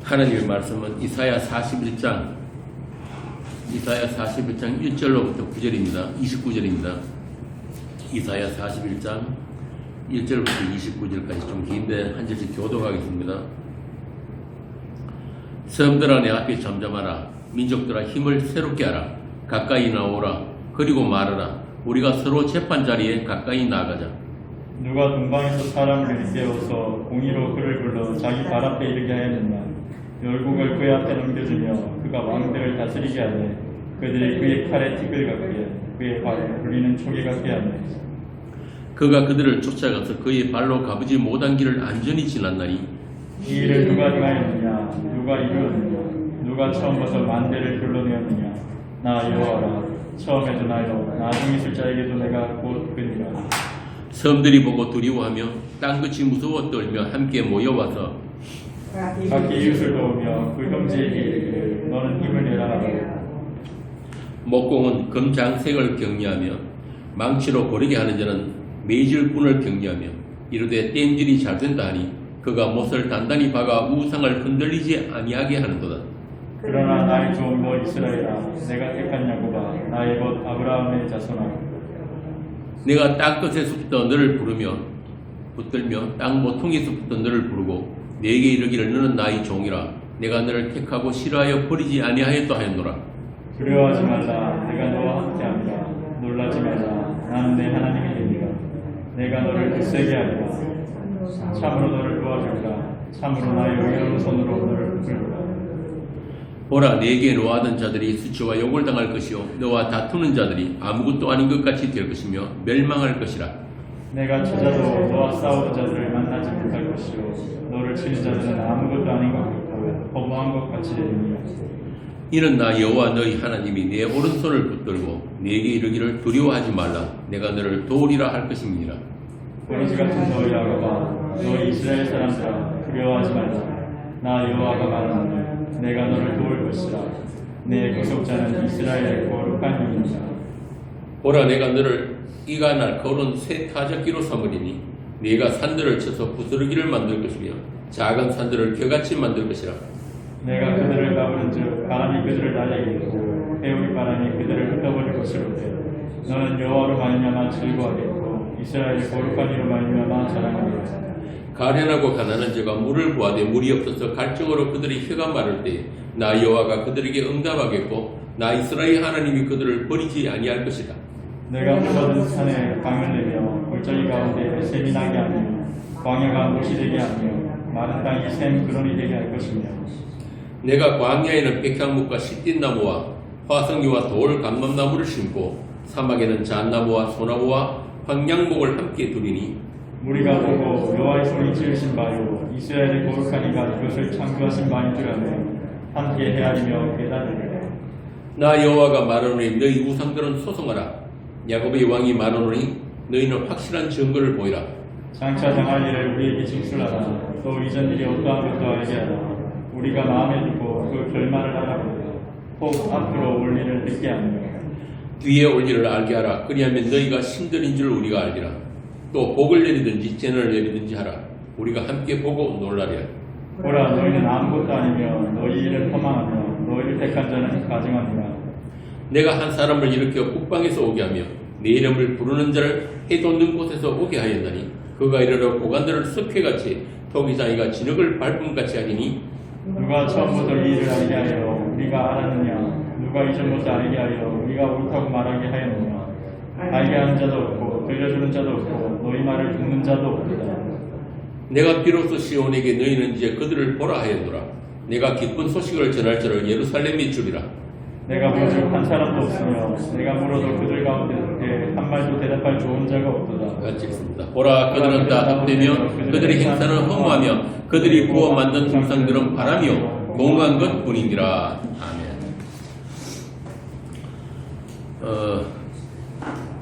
하나님의 말씀은 이사야 41장 1절로부터 9절입니다. 29절입니다. 이사야 41장 1절부터 29절까지 좀 긴데 한 절씩 교독하겠습니다. 섬들아 내 앞에 잠잠하라. 민족들아 힘을 새롭게 하라. 가까이 나오라. 그리고 말하라. 우리가 서로 재판자리에 가까이 나가자. 누가 동방에서 사람을 일깨워서 공의로 그를 불러 자기 발 앞에 이르게 하였느냐. 열국을 그의 앞에 넘겨주며 그가 왕들을 다스리게 하되 그들이 그의 칼에 틱을 갖게 그의 발에 불리는 촉이 갖게 하네. 그가 그들을 쫓아가서 그의 발로 가보지 못한 길을 안전히 지났나니 이 일을 누가 행하였느냐. 누가 이루었느냐. 누가 처음부터 만대를 불러내었느냐. 나 여호와라. 처음에도 나요 나중에 있을 자에게도 내가 곧 그니라. 섬들이 보고 두려워하며 땅끝이 무서워 떨며 함께 모여와서 각기 이웃을 도우며 그 형제에게 이르기를 너는 힘을 내라 하라. 목공은 금장색을 격려하며 망치로 고르게 하는 자는 매질 군을 격려하며 이르되 땜질이 잘 된다 하니 그가 못을 단단히 박아 우상을 흔들리지 아니하게 하는도다. 그러나 나의 좋은 것 이스라엘아 내가 택한 야곱아 나의 것 아브라함의 자손아 내가 땅끝에서부터 너를 부르며 붙들며 땅 모퉁이에서부터 너를 부르고 내게 이르기를 너는 나의 종이라. 내가 너를 택하고 싫어하여 버리지 아니하였다 하였노라. 두려워하지 말라 내가 너와 함께하리라. 놀라지 말라 나는 내 하나님이 되리라. 내가 너를 굳세게 하리라. 참으로 너를 도와줄까. 참으로 나의 의로운 손으로 너를 붙들리라. 보라 내게 노하던 자들이 수치와 욕을 당할 것이요 너와 다투는 자들이 아무것도 아닌 것 같이 될 것이며 멸망할 것이라. 내가 찾아도 너와 싸우는 자들을 만나지 못할 것이요 너를 치는 자들은 아무것도 아닌 것 같고 허무한 것 같이 되리니 이는 나 여호와 너희 하나님이 내 오른손을 붙들고 내게 이르기를 두려워하지 말라. 내가 너를 도우리라 할 것입니다. 버러지 같은 너희 야곱아 너희 이스라엘 사람들아 두려워하지 말라. 나 여호와가 말하노니 내가 너를 도울 것이라. 내 구속자는 이스라엘의 거룩한 이이니라. 보라 내가 너를 이가 날카로운 새 타작기로 삼으리니 네가 산들을 쳐서 부스러기를 만들 것이며 작은 산들을 겨같이 만들 것이라. 내가 그들을 가부른즉 바람이 그들을 날리겠고 해오리 바람이 그들을 흩어버릴 것이로되 너는 여호와로 말미암아 즐거워하겠고 이스라엘의 거룩한 이로 말미암아 자랑하리라. 가련하고 가난한 자가 물을 구하되 물이 없어서 갈증으로 그들의 혀가 마를 때에 나 여호와가 그들에게 응답하겠고 나 이스라엘 하나님이 그들을 버리지 아니할 것이다. 내가 물받은 산에 강을 내며 골짜기 가운데 샘이 나게 하며 광야가 못이 되게 하며 마른 땅이 샘 근원이 되게 할 것이며 내가 광야에는 백향목과 시띠나무와 화석류와 돌 감람나무를 심고 사막에는 잣나무와 소나무와 황량목을 함께 두리니 우리가 보고 여호와의 손이 지으신 바요 이스라엘의 거룩한 이가 이것을 창조하신 바인 줄 알며 함께 헤아리며 깨달으리라. 나 여호와가 말하노니 너희 우상들은 소송하라. 야곱의 왕이 말하노니 너희는 확실한 증거를 보이라. 장차 당할 일을 우리에게 징술하라. 또 이전 일이 어떠한 것도 알게 하라. 우리가 마음에 두고 그 결말을 알아보라. 혹 앞으로 올 일을 듣게 하며 뒤에 올 일을 알게 하라. 그리하면 너희가 신들인 줄 우리가 알리라. 또 복을 내리든지 재난을 내리든지 하라. 우리가 함께 보고 놀라리라. 보라 너희는 아무것도 아니며 너희 일을 허망하며 너희를 택한 자는 가증하니라. 내가 한 사람을 일으켜 북방에서 오게 하며 내 이름을 부르는 자를 해 돋는 곳에서 오게 하였나니 그가 이르러 고관들을 습회같이 토기장이가 진흙을 밟음같이 하리니 누가 처음부터 이 일을 알게 하여 우리가 알았느냐. 누가 이전부터 알게 하여 우리가 옳다고 말하게 하였느냐. 알게 하는 자도 없고 들려주는 자도 없고 너희 말을 듣는 자도 없다. 내가 비로소 시온에게 너희는 이제 그들을 보라 하였노라. 내가 기쁜 소식을 전할 자를 예루살렘에 주리라. 내가 보즉 한 사람도 없으며 내가 물어도 그들 가운데 한 말도 대답할 좋은 자가 없도다. 같이 읽습니다. 보라 그들은 다 답되며 그들의 행사는 허무하며 그들이 구워 만든 동상들은 바람이요 공한 것 뿐이니라. 아멘.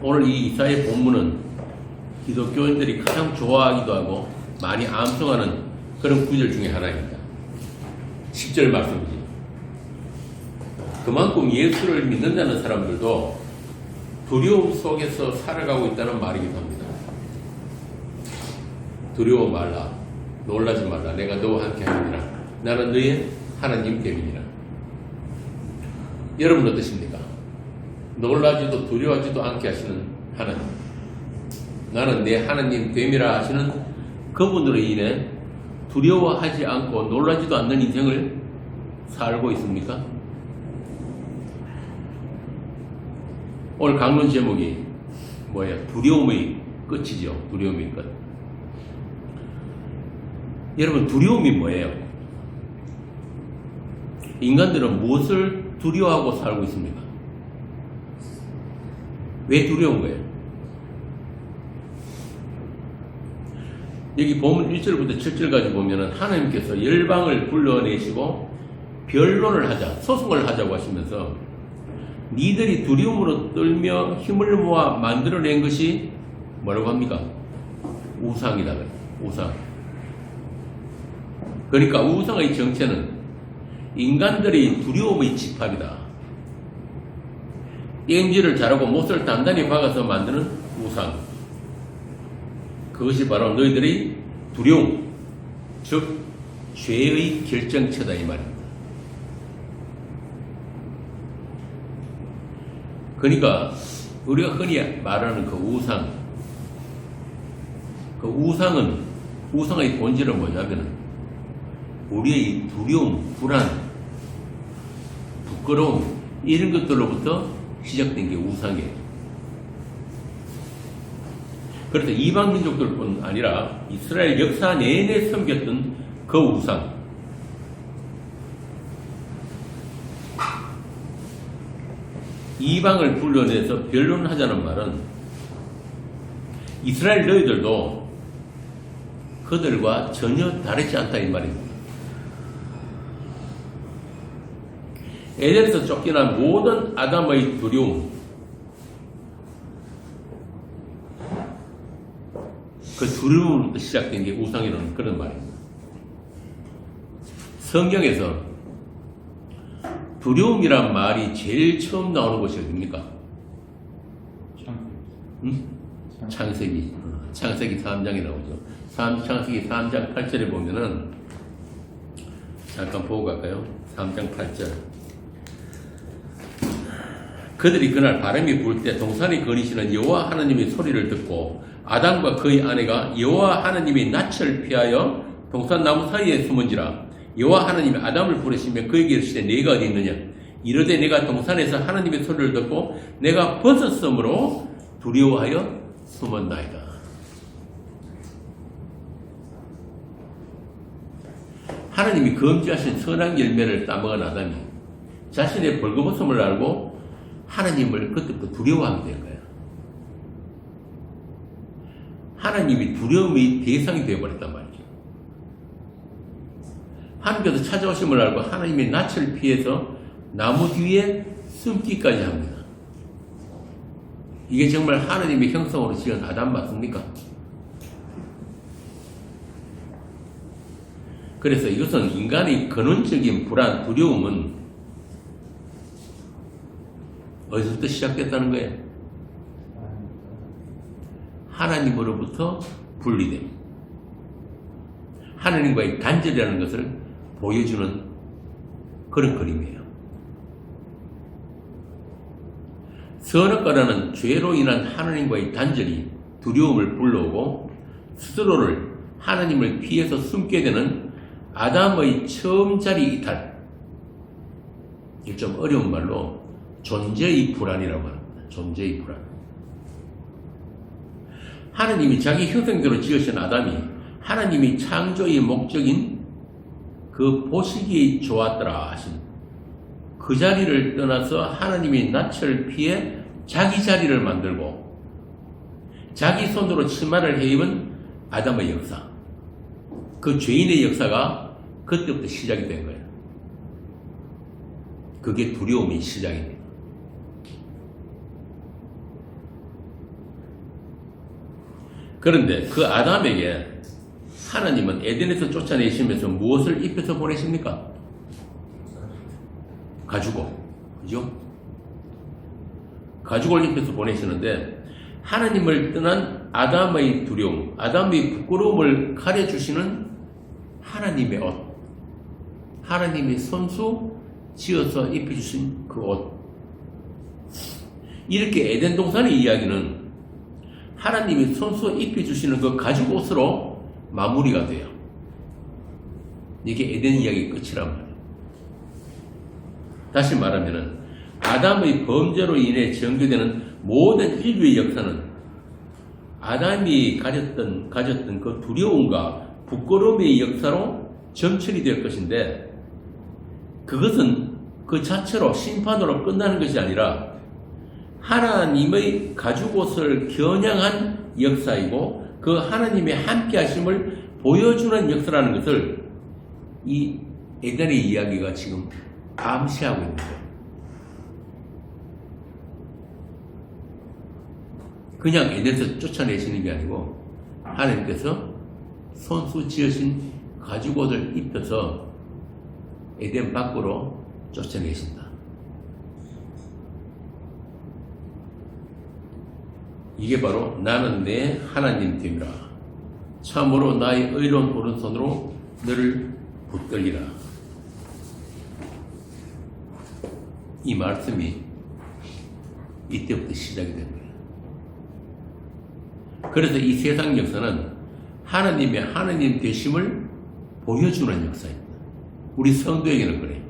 오늘 이 이사의 본문은 기독교인들이 가장 좋아하기도 하고 많이 암송하는 그런 구절 중에 하나입니다. 10절 말씀이지. 그만큼 예수를 믿는다는 사람들도 두려움 속에서 살아가고 있다는 말이기도 합니다. 두려워 말라. 놀라지 말라. 내가 너와 함께 하느니라. 나는 너의 하나님 됨이니라. 여러분 어떠십니까? 놀라지도 두려워하지도 않게 하시는 하나님. 나는 내 하나님 됨이라 하시는 그분으로 인해 두려워하지 않고 놀라지도 않는 인생을 살고 있습니까? 오늘 강론 제목이 뭐예요? 두려움의 끝이죠. 두려움의 끝. 여러분, 두려움이 뭐예요? 인간들은 무엇을 두려워하고 살고 있습니까? 왜 두려운 거예요? 여기 보면 1절부터 7절까지 보면은 하나님께서 열방을 불러내시고 변론을 하자, 소송을 하자고 하시면서 니들이 두려움으로 떨며 힘을 모아 만들어낸 것이 뭐라고 합니까? 우상이다. 우상. 그러니까 우상의 정체는 인간들이 두려움의 집합이다. 땡지를 자르고 못을 단단히 박아서 만드는 우상. 그것이 바로 너희들의 두려움, 즉 죄의 결정체다 이 말입니다. 그러니까 우리가 흔히 말하는 그 우상, 그 우상의 본질은 뭐냐면 우리의 두려움, 불안, 부끄러움 이런 것들로부터 시작된 게 우상이에요. 그래서 이방 민족들뿐 아니라 이스라엘 역사 내내 섬겼던 그 우상. 이방을 불러내서 변론하자는 말은 이스라엘 너희들도 그들과 전혀 다르지 않다 이 말입니다. 에덴에서 쫓겨난 모든 아담의 두려움, 그 두려움부터 시작된 게 우상이라는 그런 말입니다. 성경에서 두려움이란 말이 제일 처음 나오는 것이 어딥니까? 창세기 3장에 나오죠. 창세기 3장 8절에 보면은 잠깐 보고 갈까요? 3장 8절. 그들이 그날 바람이 불 때 동산에 거니시는 여호와 하나님의 소리를 듣고 아담과 그의 아내가 여호와 하나님의 낯을 피하여 동산 나무 사이에 숨은지라. 여호와 하나님이 아담을 부르시며 그에게 이르시되 네가 어디 있느냐? 이르되 내가 동산에서 하나님의 소리를 듣고 내가 벗었으므로 두려워하여 숨었나이다. 하나님이 금지하신 선악 열매를 따먹은 아담이 자신의 벌거벗음을 알고 하나님을 그때부터 두려워하게 된 거예요. 하나님이 두려움의 대상이 되어버렸단 말이죠. 하나님께서 찾아오심을 알고 하나님의 낯을 피해서 나무 뒤에 숨기까지 합니다. 이게 정말 하나님의 형상으로 지은 아담 맞습니까? 그래서 이것은 인간의 근원적인 불안, 두려움은 어디서부터 시작됐다는 거예요? 하나님으로부터 분리됨. 하나님과의 단절이라는 것을 보여주는 그런 그림이에요. 선악과라는 죄로 인한 하나님과의 단절이 두려움을 불러오고 스스로를 하나님을 피해서 숨게 되는 아담의 처음 자리 이탈. 이게 좀 어려운 말로 존재의 불안이라고 합니다. 존재의 불안. 하나님이 자기 형상대로 지으신 아담이 하나님이 창조의 목적인 그 보시기에 좋았더라 하신 그 자리를 떠나서 하나님의 낯을 피해 자기 자리를 만들고 자기 손으로 치마를 해입은 아담의 역사. 그 죄인의 역사가 그때부터 시작이 된 거예요. 그게 두려움의 시작입니다. 그런데 그 아담에게 하나님은 에덴에서 쫓아내시면서 무엇을 입혀서 보내십니까? 가죽옷. 그죠? 가죽을 입혀서 보내시는데 하나님을 떠난 아담의 두려움, 아담의 부끄러움을 가려주시는 하나님의 옷. 하나님이 손수 지어서 입혀주신 그 옷. 이렇게 에덴 동산의 이야기는 하나님이 손수 입혀주시는 그 가죽 옷으로 마무리가 돼요. 이게 에덴 이야기의 끝이란 말이에요. 다시 말하면은 아담의 범죄로 인해 전개되는 모든 인류의 역사는 아담이 가졌던 그 두려움과 부끄러움의 역사로 점철이 될 것인데, 그것은 그 자체로 심판으로 끝나는 것이 아니라 하나님의 가죽옷을 겨냥한 역사이고 그 하나님의 함께 하심을 보여주는 역사라는 것을 이 에덴의 이야기가 지금 암시하고 있는 거예요. 그냥 에덴에서 쫓아내시는 게 아니고 하나님께서 손수 지으신 가죽옷을 입혀서 에덴 밖으로 쫓아내신다. 이게 바로 나는 내 하나님 됨이라. 참으로 나의 의로운 오른손으로 너를 붙들리라. 이 말씀이 이때부터 시작이 된 거예요. 그래서 이 세상 역사는 하나님의 하나님 되심을 보여주는 역사입니다. 우리 성도에게는 그래요.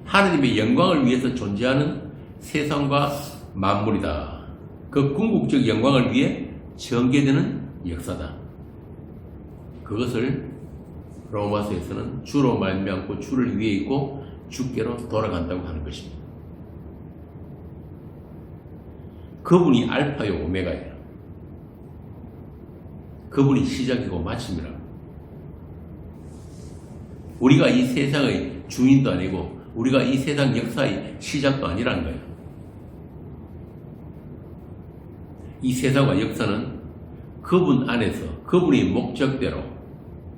하나님의 영광을 위해서 존재하는 세상과 만물이다. 그 궁극적 영광을 위해 전개되는 역사다. 그것을 로마서에서는 주로 말미암고 주를 위해 있고 주께로 돌아간다고 하는 것입니다. 그분이 알파요 오메가예요. 그분이 시작이고 마침이라고. 우리가 이 세상의 주인도 아니고 우리가 이 세상 역사의 시작도 아니라는 거예요. 이 세상과 역사는 그분 안에서 그분의 목적대로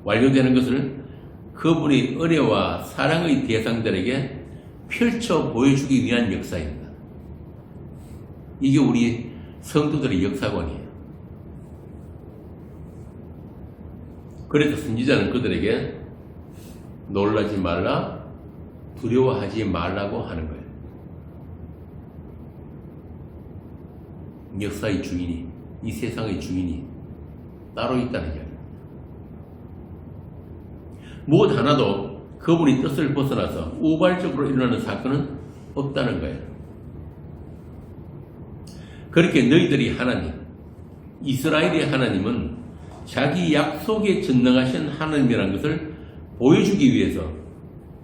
완료되는 것을 그분의 은혜와 사랑의 대상들에게 펼쳐 보여주기 위한 역사입니다. 이게 우리 성도들의 역사관이에요. 그래서 선지자는 그들에게 놀라지 말라, 두려워하지 말라고 하는 거예요. 역사의 주인이, 이 세상의 주인이 따로 있다는 이야기입니다. 무엇 하나도 그분의 뜻을 벗어나서 우발적으로 일어나는 사건은 없다는 거예요. 그렇게 너희들이 하나님, 이스라엘의 하나님은 자기 약속에 전능하신 하나님이라는 것을 보여주기 위해서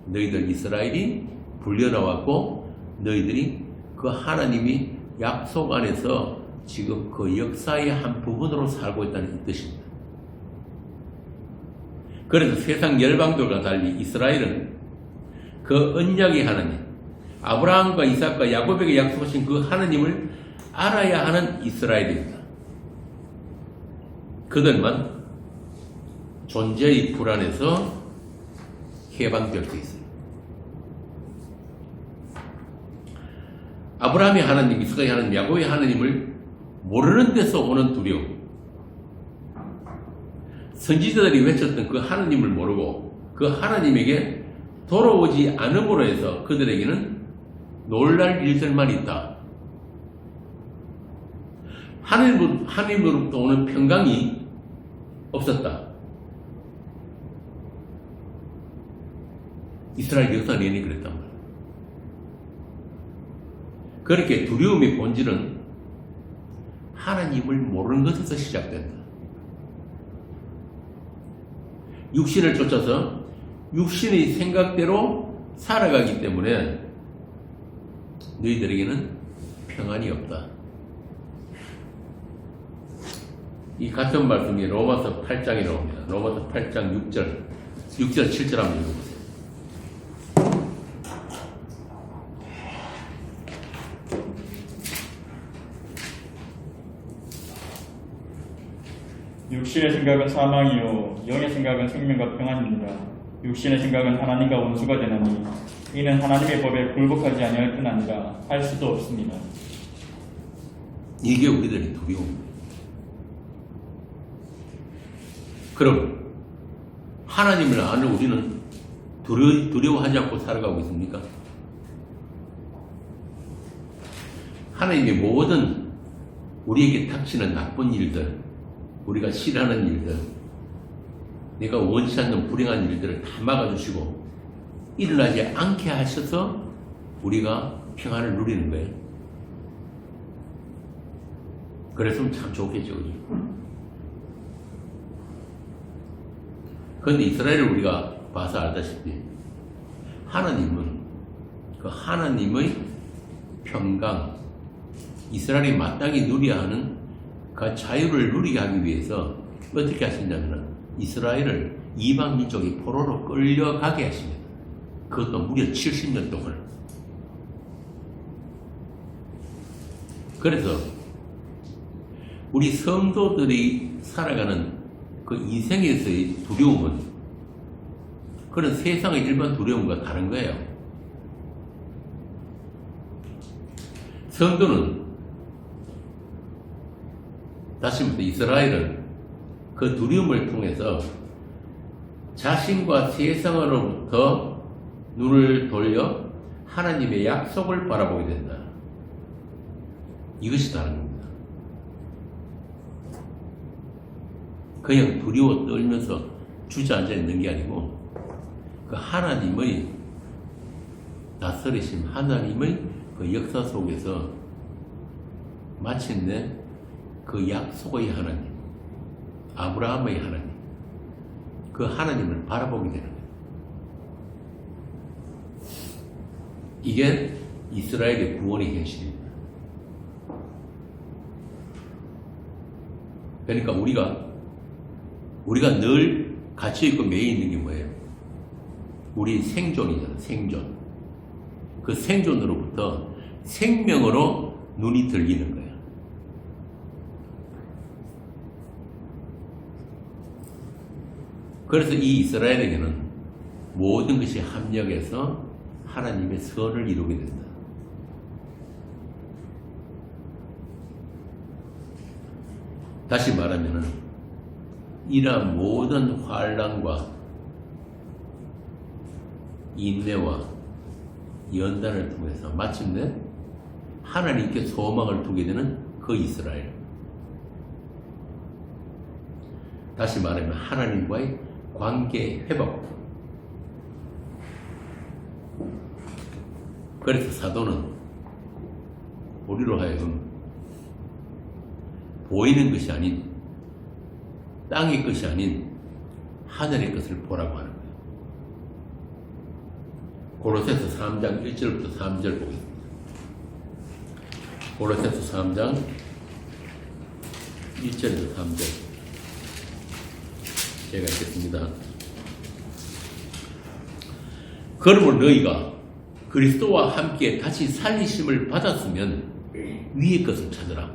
너희들 이스라엘이 불려나왔고 너희들이 그 하나님이 약속 안에서 지금 그 역사의 한 부분으로 살고 있다는 뜻입니다. 그래서 세상 열방들과 달리 이스라엘은 그 언약의 하나님, 아브라함과 이삭과 야곱에게 약속하신 그 하나님을 알아야 하는 이스라엘입니다. 그들만 존재의 불안에서 해방될 수 있어요. 아브라함의 하나님, 이삭의 하나님, 야곱의 하나님을 모르는 데서 오는 두려움. 선지자들이 외쳤던 그 하나님을 모르고 그 하나님에게 돌아오지 않음으로 해서 그들에게는 놀랄 일들만 있다. 하나님으로부터 오는 평강이 없었다. 이스라엘 역사 내내 그랬단 말이에요. 그렇게 두려움의 본질은 하나님을 모르는 것에서 시작된다. 육신을 쫓아서 육신의 생각대로 살아가기 때문에 너희들에게는 평안이 없다. 이 같은 말씀이 로마서 8장에 나옵니다. 로마서 8장 6절, 7절 한번 읽어보세요. 육신의 생각은 사망이요 영의 생각은 생명과 평안입니다. 육신의 생각은 하나님과 원수가 되나니 이는 하나님의 법에 굴복하지 아니할 뿐 아니라 할 수도 없습니다. 이게 우리들의 두려움입니다. 그럼 하나님을 아는 우리는 두려워하지 않고 살아가고 있습니까? 하나님의 모든 우리에게 닥치는 나쁜 일들, 우리가 싫어하는 일들, 내가 원치 않는 불행한 일들을 다 막아주시고 일어나지 않게 하셔서 우리가 평안을 누리는 거예요. 그랬으면 참 좋겠죠. 그런데 이스라엘을 우리가 봐서 알다시피 하나님은 그 하나님의 평강, 이스라엘이 마땅히 누려야 하는 그 자유를 누리게 하기 위해서 어떻게 하시냐면 이스라엘을 이방 민족이 포로로 끌려가게 하십니다. 그것도 무려 70년 동안. 그래서 우리 성도들이 살아가는 그 인생에서의 두려움은 그런 세상의 일반 두려움과 다른 거예요. 성도는 다시 말해 이스라엘은 그 두려움을 통해서 자신과 세상으로부터 눈을 돌려 하나님의 약속을 바라보게 된다. 이것이 다른 겁니다. 그냥 두려워 떨면서 주저앉아 있는 게 아니고 그 하나님의 다스리심, 하나님의 그 역사 속에서 마침내 그 약속의 하나님, 아브라함의 하나님, 그 하나님을 바라보게 되는 거예요. 이게 이스라엘의 구원의 현실입니다. 그러니까 우리가 늘 갇혀있고 매여있는 게 뭐예요? 우리 생존이잖아, 생존. 그 생존으로부터 생명으로 눈이 들리는 거예요. 그래서 이 이스라엘에게는 모든 것이 합력해서 하나님의 선을 이루게 된다. 다시 말하면 이러한 모든 환난과 인내와 연단을 통해서 마침내 하나님께 소망을 두게 되는 그 이스라엘. 다시 말하면 하나님과의 관계 회복. 그래서 사도는 우리로 하여금 보이는 것이 아닌 땅의 것이 아닌 하늘의 것을 보라고 하는 거예요. 고로새서 3장 1절부터 3절 보겠습니다. 고로새서 3장 1절에서 3절 제가 읽겠습니다. 그러므로 너희가 그리스도와 함께 다시 살리심을 받았으면 위의 것을 찾으라.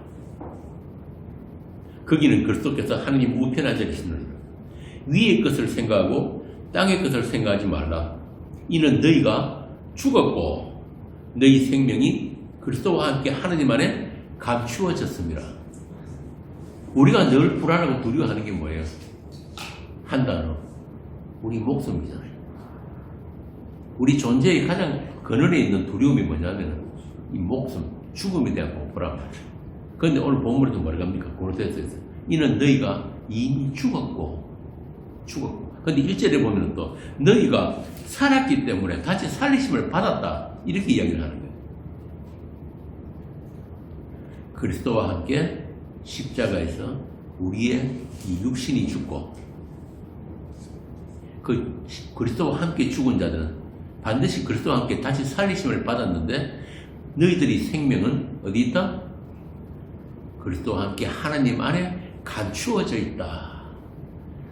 거기는 그리스도께서 하나님 우편에 앉아 계시느니라. 위의 것을 생각하고 땅의 것을 생각하지 말라. 이는 너희가 죽었고 너희 생명이 그리스도와 함께 하나님 안에 감추어졌습니다. 우리가 늘 불안하고 두려워하는 게 뭐예요? 한 단어, 우리 목숨이잖아요. 우리 존재의 가장 근원에 있는 두려움이 뭐냐면 이 목숨, 죽음에 대한 공포란 말이에요. 그런데 오늘 본문에도 뭐라고 합니까? 고로새서에서 이는 너희가 이미 죽었고 근데 1절에 보면 또 너희가 살았기 때문에 다시 살리심을 받았다 이렇게 이야기를 하는 거예요. 그리스도와 함께 십자가에서 우리의 이 육신이 죽고 그 그리스도와 함께 죽은 자들은 반드시 그리스도와 함께 다시 살리심을 받았는데 너희들이 생명은 어디 있다? 그리스도와 함께 하나님 안에 감추어져 있다.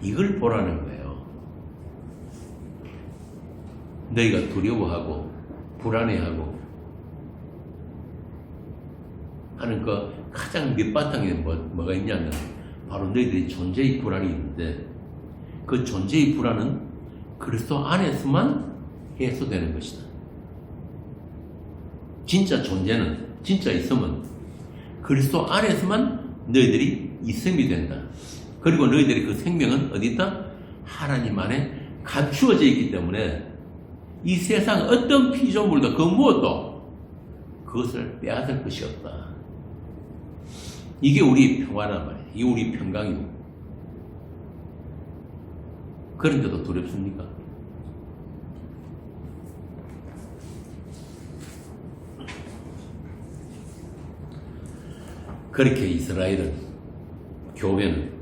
이걸 보라는 거예요. 너희가 두려워하고 불안해하고 하는 그 가장 밑바탕에 뭐가 있냐면 바로 너희들의 존재의 불안이 있는데 그 존재의 불안은 그리스도 안에서만 해소되는 것이다. 진짜 존재는, 진짜 있음은 그리스도 안에서만 너희들이 있음이 된다. 그리고 너희들의 그 생명은 어디 있다? 하나님 안에 감추어져 있기 때문에 이 세상 어떤 피조물도 그 무엇도 그것을 빼앗을 것이 없다. 이게 우리 평화란 말이에요. 이게 우리 평강이고. 그런데도 두렵습니까? 그렇게 이스라엘은, 교회는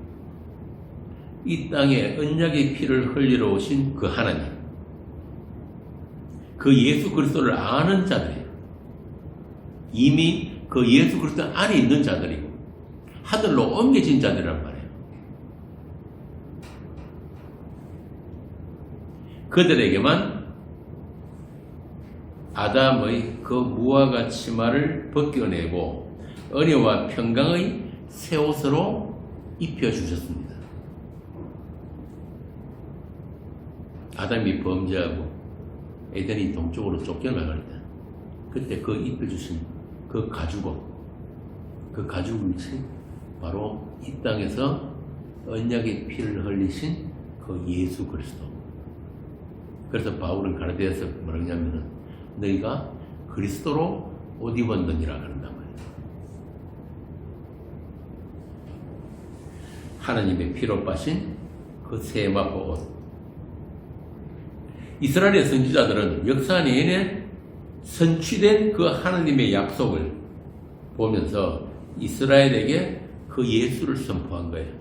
이 땅에 언약의 피를 흘리러 오신 그 하나님, 그 예수 그리스도를 아는 자들이에요. 이미 그 예수 그리스도 안에 있는 자들이고 하늘로 옮겨진 자들이란 말이에요. 그들에게만 아담의 그 무화과 치마를 벗겨내고 은혜와 평강의 새 옷으로 입혀주셨습니다. 아담이 범죄하고 에덴이 동쪽으로 쫓겨나갈 때 그때 그 입혀주신 그 가죽옷, 그 가죽을 바로 이 땅에서 언약의 피를 흘리신 그 예수 그리스도. 그래서 바울은 가라디아서 뭐라 하냐면은 너희가 그리스도로 옷 입었느니라 그런단 말이에요. 하나님의 피로 빠신 그 세마포 옷. 이스라엘의 선지자들은 역사 내내 선취된 그 하나님의 약속을 보면서 이스라엘에게 그 예수를 선포한 거예요.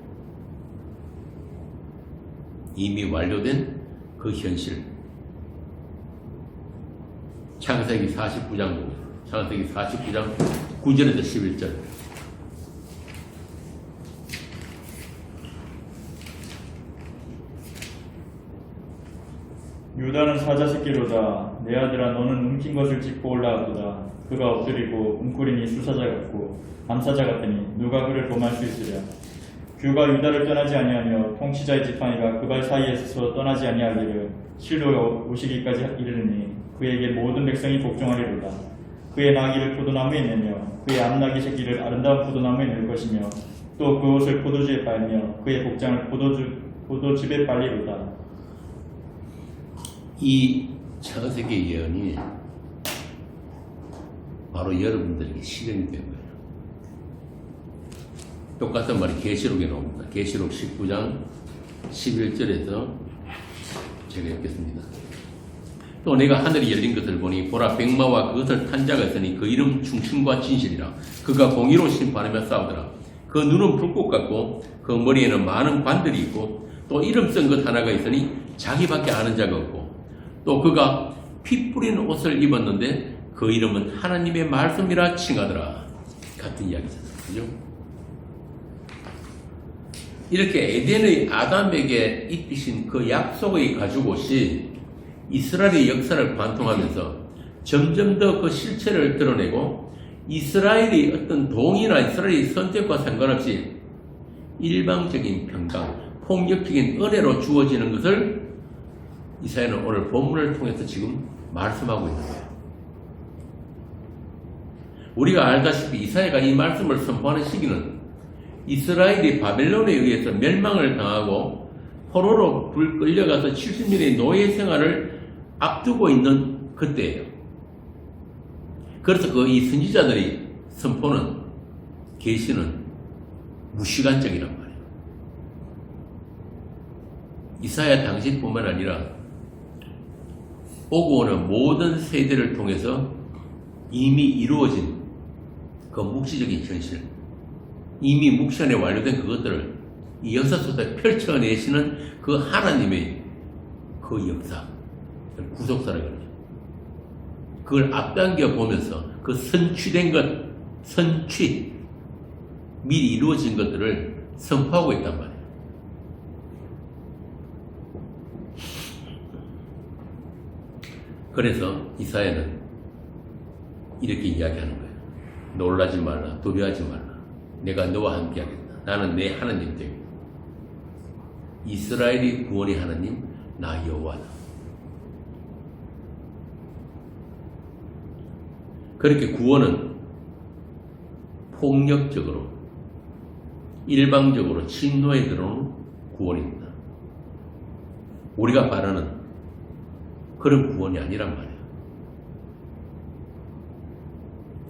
이미 완료된 그 현실. 창세기 49장 9절에서 11절. 유다는 사자 새끼로다. 내 아들아 너는 움킨 것을 짚고 올라가보다. 그가 엎드리고 웅크리니 수사자 같고 암사자 같으니 누가 그를 범할 수 있으랴. 규가 유다를 떠나지 아니하며 통치자의 지팡이가 그 발 사이에서 떠나지 아니하기를 실로에 오시기까지 이르니 그에게 모든 백성이 복종하리로다. 그의 나귀를 포도나무에 내며 그의 암나귀 새끼를 아름다운 포도나무에 낼 것이며 또 그 옷을 포도주에 빨며 그의 복장을 포도즙에 빨리로다. 이 창세기 예언이 바로 여러분들에게 실현이 된 거예요. 똑같은 말이 계시록에 나옵니다. 계시록 19장 11절에서 제가 읽겠습니다. 또 내가 하늘이 열린 것을 보니 보라 백마와 그것을 탄 자가 있으니 그 이름 충신과 진실이라. 그가 공의로 심판하며 싸우더라. 그 눈은 불꽃 같고 그 머리에는 많은 관들이 있고 또 이름 쓴 것 하나가 있으니 자기밖에 아는 자가 없고 또 그가 피 뿌린 옷을 입었는데 그 이름은 하나님의 말씀이라 칭하더라. 같은 이야기잖아요. 그죠? 이렇게 에덴의 아담에게 입히신 그 약속의 가죽옷이 이스라엘의 역사를 관통하면서 점점 더 그 실체를 드러내고 이스라엘의 어떤 동의나 이스라엘의 선택과 상관없이 일방적인 평강, 폭력적인 은혜로 주어지는 것을 이사야는 오늘 본문을 통해서 지금 말씀하고 있는 거예요. 우리가 알다시피 이사야가 이 말씀을 선포하는 시기는 이스라엘이 바벨론에 의해서 멸망을 당하고 포로로 불 끌려가서 70년의 노예 생활을 앞두고 있는 그때예요. 그래서 그 이 선지자들이 선포는 계시는 무시간적이란 말이에요. 이사야 당시뿐만 아니라 오고 오는 모든 세대를 통해서 이미 이루어진 그 묵시적인 현실, 이미 묵시 안에 완료된 그것들을 이 역사 속에 펼쳐내시는 그 하나님의 그 역사, 구속사를 그러죠. 그걸 앞당겨 보면서 그 선취된 것, 미리 이루어진 것들을 선포하고 있단 말이에요. 그래서 이사야는 이렇게 이야기하는 거예요. 놀라지 말라, 두려워하지 말라. 내가 너와 함께 하겠다. 나는 내 하나님 되고 이스라엘의 구원의 하나님 나 여호와다. 그렇게 구원은 폭력적으로 일방적으로 침노에 들어오는 구원입니다. 우리가 바라는 그런 구원이 아니란 말이에요.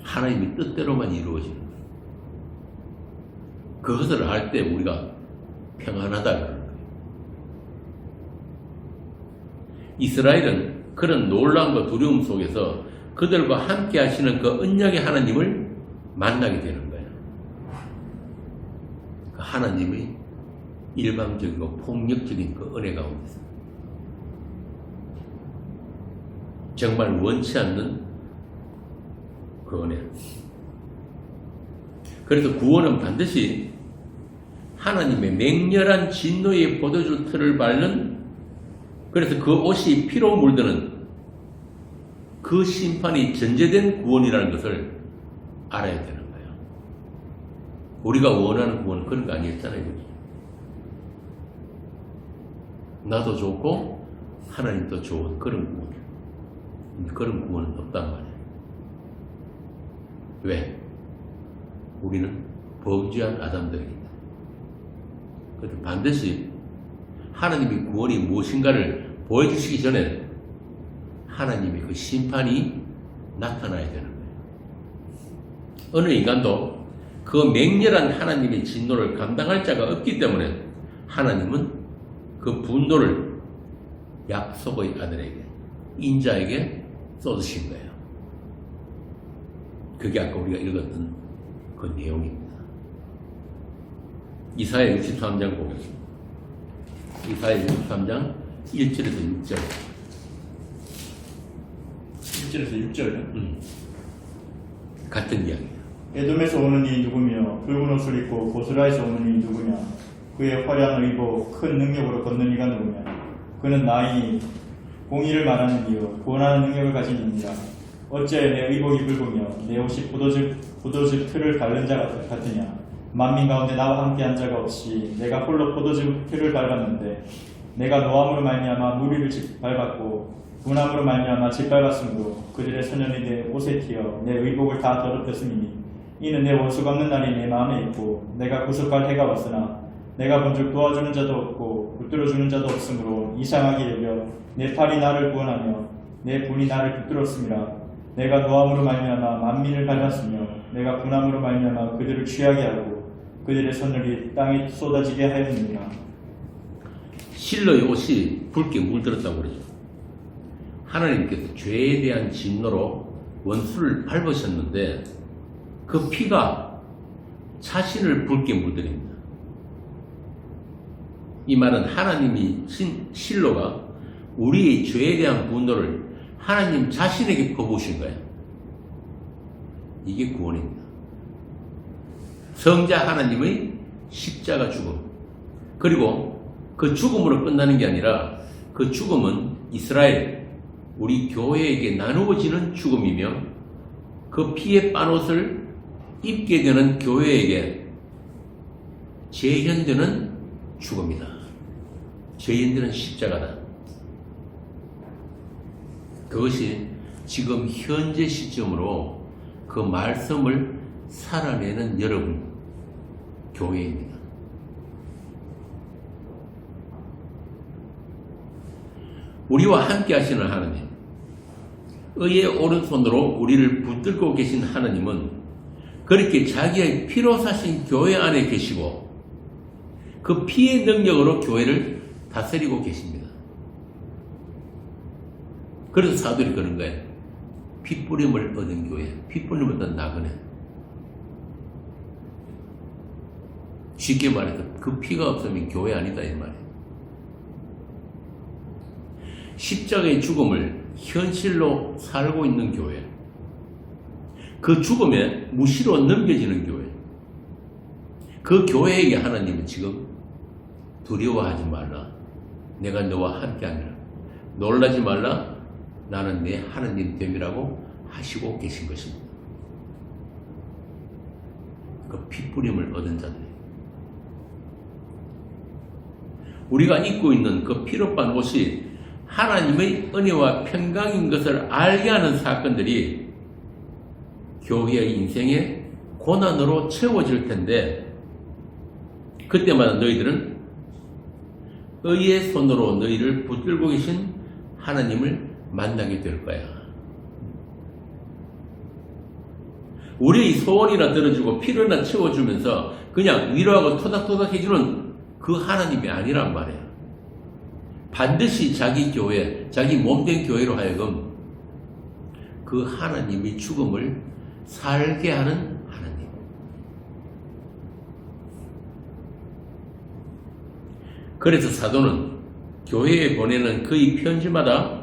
하나님의 뜻대로만 이루어지는 거예요. 그것을 알 때 우리가 평안하다 그러는 거예요. 이스라엘은 그런 놀라움과 두려움 속에서 그들과 함께 하시는 그 언약의 하나님을 만나게 되는 거예요. 그 하나님의 일방적이고 폭력적인 그 은혜 가운데서 정말 원치 않는 그 은혜. 그래서 구원은 반드시 하나님의 맹렬한 진노의 포도주 틀을 밟는, 그래서 그 옷이 피로 물드는 그 심판이 전제된 구원이라는 것을 알아야 되는 거예요. 우리가 원하는 구원은 그런 거 아니었잖아요. 나도 좋고 하나님도 좋은 그런 구원. 그런 구원은 없단 말이에요. 왜? 우리는 범죄한 아담들입니다. 그래서 반드시 하나님의 구원이 무엇인가를 보여주시기 전에 하나님의 그 심판이 나타나야 되는 거예요. 어느 인간도 그 맹렬한 하나님의 진노를 감당할 자가 없기 때문에 하나님은 그 분노를 약속의 아들에게, 인자에게 쏟으신 거예요. 그게 아까 우리가 읽었던 그 내용입니다. 이사야 63장 보겠습니다. 이사야 63장 1절에서 6절. 1절에서 6절. 같은 이야기예요. 에돔에서 오는 이 누구며 붉은 옷을 입고 고스라에서 오는 이 누구냐. 그의 화려한 의복 큰 능력으로 걷는 이가 누구냐. 그는 나이니 공의를 말하는 이요 구원하는 능력을 가진 이니라. 어찌하여 내 의복이 붉으며 내 옷이 포도즙 틀을 밟는 자 같으냐. 만민 가운데 나와 함께한 자가 없이 내가 홀로 포도즙 틀을 밟았는데 내가 노함으로 말미암아 무리를 밟았고 분함으로 말미암아 짓밟았으므로 그들의 소년이 내 옷에 튀어 내 의복을 다 더럽혔으니 이는 내 원수 갚는 날이 내 마음에 있고 내가 구속할 해가 왔으나 내가 본즉 도와주는 자도 없고 붙들어주는 자도 없으므로 이상하게 여겨 내 팔이 나를 구원하며 내 분이 나를 붙들었음이라. 내가 노함으로 말미암아 만민을 밟았으며 내가 분함으로 말미암아 그들을 취하게 하고 그들의 손들이 땅에 쏟아지게 하였느니라. 실로의 옷이 붉게 물들었다고 그러죠. 하나님께서 죄에 대한 진노로 원수를 밟으셨는데 그 피가 자신을 붉게 물들입니다. 이 말은 하나님이 실로가 우리의 죄에 대한 분노를 하나님 자신에게 퍼부으신 거예요. 이게 구원입니다. 성자 하나님의 십자가 죽음. 그리고 그 죽음으로 끝나는 게 아니라 그 죽음은 이스라엘, 우리 교회에게 나누어지는 죽음이며 그 피의 빤옷을 입게 되는 교회에게 재현되는 죽음이다. 재현되는 십자가다. 그것이 지금 현재 시점으로 그 말씀을 살아내는 여러분, 교회입니다. 우리와 함께 하시는 하나님, 의의 오른손으로 우리를 붙들고 계신 하나님은 그렇게 자기의 피로 사신 교회 안에 계시고 그 피의 능력으로 교회를 다스리고 계십니다. 그래서 사도들이 그런 거예요. 핏뿌림을 얻은 교회, 핏뿌림을 얻은 나그네. 쉽게 말해서 그 피가 없으면 교회 아니다 이 말이에요. 십자가의 죽음을 현실로 살고 있는 교회, 그 죽음에 무시로 넘겨지는 교회, 그 교회에게 하나님은 지금 두려워하지 말라, 내가 너와 함께하리라, 놀라지 말라, 나는 내 하나님 됨이라고 하시고 계신 것입니다. 그 핏뿌림을 얻은 자들, 우리가 입고 있는 그 피로 빤 옷이 하나님의 은혜와 평강인 것을 알게 하는 사건들이 교회의 인생에 고난으로 채워질 텐데, 그때마다 너희들은 의의 손으로 너희를 붙들고 계신 하나님을 만나게 될 거야. 우리의 소원이나 들어주고 필요나 채워주면서 그냥 위로하고 토닥토닥 해주는 그 하나님이 아니란 말이에요. 반드시 자기 교회, 자기 몸된 교회로 하여금 그 하나님이 죽음을 살게 하는 하나님. 그래서 사도는 교회에 보내는 그의 편지마다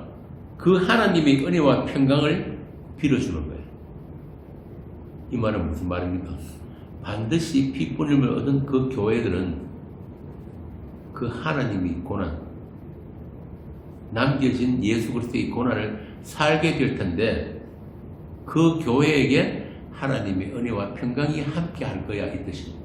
그 하나님의 은혜와 평강을 빌어주는 거예요. 이 말은 무슨 말입니까? 반드시 핏부림을 얻은 그 교회들은 그 하나님의 고난, 남겨진 예수 그리스도의 고난을 살게 될 텐데 그 교회에게 하나님의 은혜와 평강이 함께 할 거야 이 뜻입니다.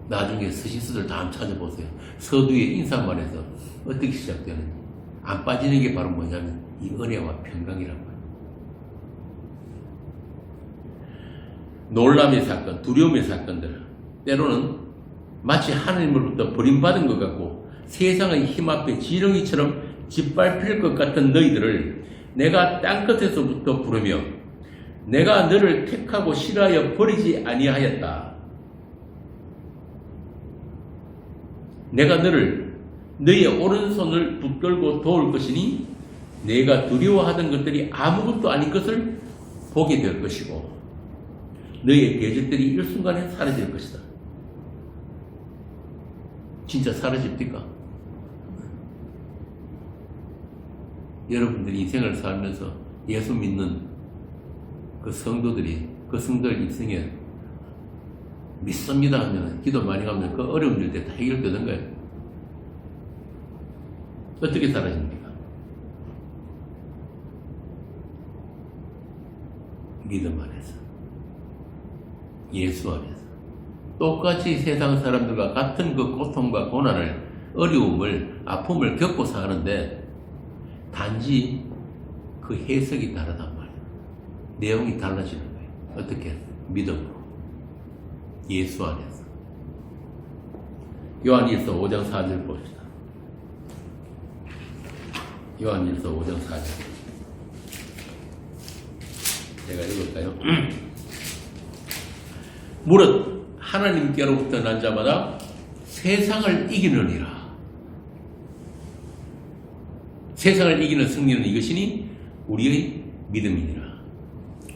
나중에 서신서들 다 한번 찾아보세요. 서두의 인사말에서 어떻게 시작되는지 안 빠지는 게 바로 뭐냐면 이 은혜와 평강이란 말이에요. 놀람의 사건, 두려움의 사건들 때로는 마치 하나님으로부터 버림받은 것 같고 세상의 힘 앞에 지렁이처럼 짓밟힐 것 같은 너희들을 내가 땅끝에서부터 부르며 내가 너를 택하고 싫어하여 버리지 아니하였다. 내가 너를 너의 오른손을 붙들고 도울 것이니 내가 두려워하던 것들이 아무것도 아닌 것을 보게 될 것이고 너의 계적들이 일순간에 사라질 것이다. 진짜 사라집니까? 여러분들이 인생을 살면서 예수 믿는 그 성도들이 그 성도들 인생에 믿습니다 하면 기도 많이 하면 그 어려운 일들 다 해결되는 거예요. 어떻게 사라집니까? 믿음 안에서, 예수 안에서 똑같이 세상 사람들과 같은 그 고통과 고난을, 어려움을, 아픔을 겪고 사는데 단지 그 해석이 다르단 말이에요. 내용이 달라지는 거예요. 어떻게? 믿음으로, 예수 안에서. 요한일서 5장 4절 봅시다. 요한일서 5장 4절. 제가 읽을까요? 무릇 하나님께로부터 난 자마다 세상을 이기느니라. 세상을 이기는 승리는 이것이니 우리의 믿음이니라.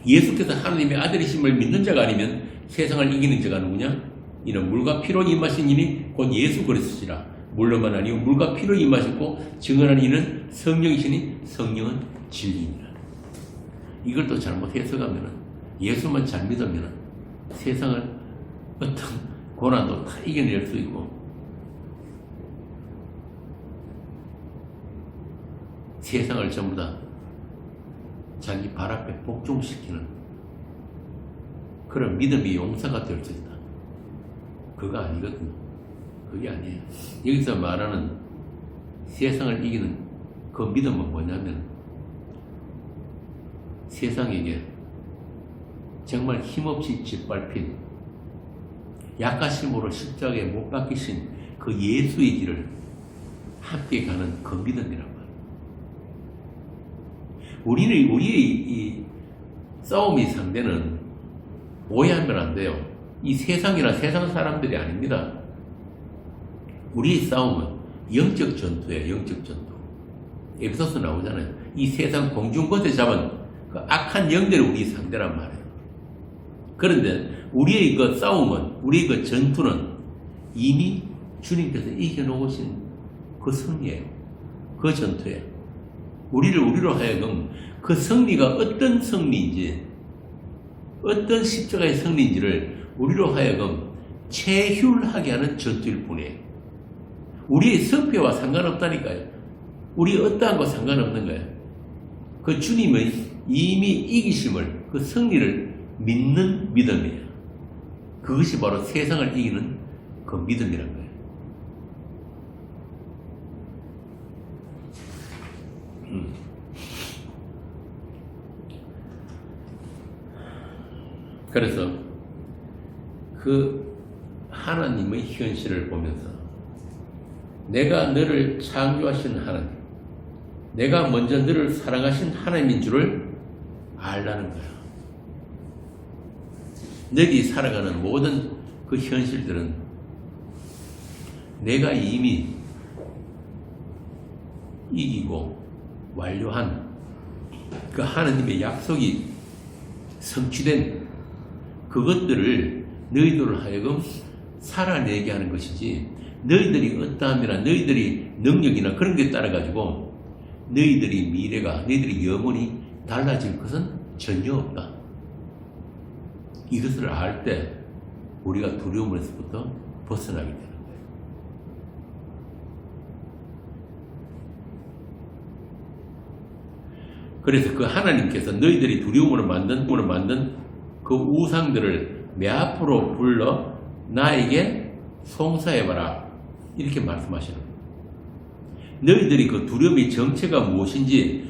예수께서 하나님의 아들이심을 믿는 자가 아니면 세상을 이기는 자가 누구냐? 이는 물과 피로 임하신 이니 곧 예수 그리스도시라. 물로만 아니요 물과 피로 임하셨고 증언하는 이는 성령이시니 성령은 진리니라. 이걸 또 잘못 해석하면 예수만 잘 믿으면 세상을 어떤 고난도 다 이겨낼 수 있고 세상을 전부 다 자기 발 앞에 복종시키는 그런 믿음의 용사가 될 수 있다. 그거 아니거든요. 그게 아니에요. 여기서 말하는 세상을 이기는 그 믿음은 뭐냐면 세상에게 정말 힘없이 짓밟힌 약하심으로 십자가에 못 박히신 그 예수의 길을 함께 가는 그 믿음이란 말이에요. 우리의 이 싸움의 상대는 오해하면 안 돼요. 이 세상이나 세상 사람들이 아닙니다. 우리의 싸움은 영적 전투예요. 영적 전투. 에베소서 나오잖아요. 이 세상 공중권세 잡은 그 악한 영들이 우리 상대란 말이에요. 그런데 우리의 그 싸움은, 우리의 그 전투는 이미 주님께서 이겨놓으신 그 승리예요. 그 전투예요. 우리로 하여금 그 승리가 어떤 승리인지, 어떤 십자가의 승리인지를 우리로 하여금 체휼하게 하는 전투일 뿐이에요. 우리의 성패와 상관없다니까요. 우리 어떠한 거 상관없는 거예요. 그 주님의 이미 이기심을, 그 승리를 믿는 믿음이에요. 그것이 바로 세상을 이기는 그 믿음이란 거예요. 그래서 그 하나님의 현실을 보면서 내가 너를 창조하신 하나님, 내가 먼저 너를 사랑하신 하나님인 줄을 알라는 거야. 너희들이 살아가는 모든 그 현실들은 내가 이미 이기고 완료한 그 하나님의 약속이 성취된 그것들을 너희들을 하여금 살아내게 하는 것이지, 너희들이 어떠함이나 너희들이 능력이나 그런 게 따라가지고 너희들이 미래가, 너희들이 영혼이 달라질 것은 전혀 없다. 이것을 알 때 우리가 두려움에서부터 벗어나게 되는 거예요. 그래서 그 하나님께서 너희들이 두려움으로 만든 그 우상들을 내 앞으로 불러 나에게 송사해봐라, 이렇게 말씀하시는 거예요. 너희들이 그 두려움의 정체가 무엇인지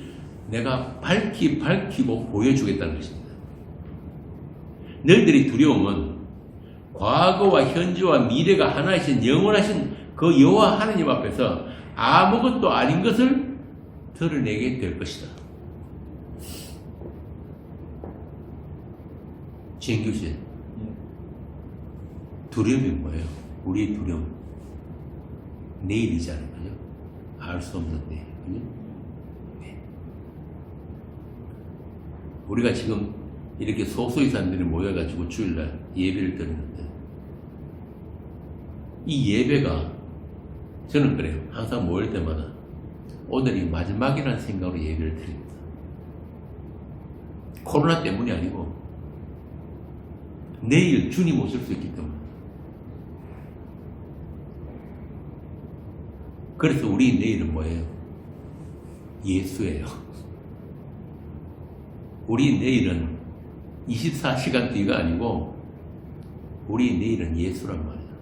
내가 밝히고 보여주겠다는 것입니다. 너희들이 두려움은 과거와 현재와 미래가 하나이신 영원하신 그 여호와 하나님 앞에서 아무것도 아닌 것을 드러내게 될 것이다. 진규씨, 두려움이 뭐예요? 우리의 두려움, 내일이잖아요. 알 수 없는 내일. 네. 우리가 지금 이렇게 소수의 사람들이 모여가지고 주일날 예배를 드리는데, 이 예배가 저는 그래요. 항상 모일 때마다 오늘이 마지막이라는 생각으로 예배를 드립니다. 코로나 때문이 아니고 내일 주님 오실 수 있기 때문에. 그래서 우리 내일은 뭐예요? 예수예요. 우리 내일은 24시간 뒤가 아니고 우리 내일은 예수란 말이에요.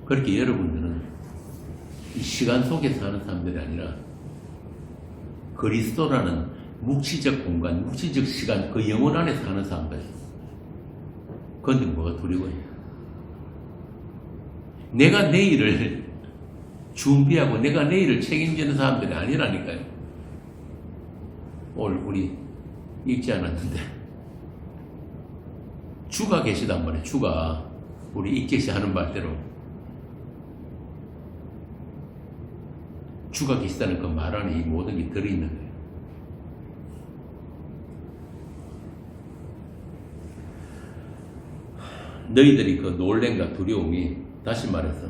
그렇게 여러분들은 이 시간 속에 사는 사람들이 아니라 그리스도라는 묵시적 공간, 묵시적 시간, 그 영혼 안에 사는 사람들이에요. 그런데 뭐가 두려워요? 내가 내일을 준비하고 내가 내일을 책임지는 사람들이 아니라니까요. 오늘 우리 읽지 않았는데 주가 계시단 말이에요. 주가 우리 읽계시 하는 말대로 주가 계시다는 그 말 안에 이 모든 게 들어있는 거예요. 너희들이 그 놀램과 두려움이, 다시 말해서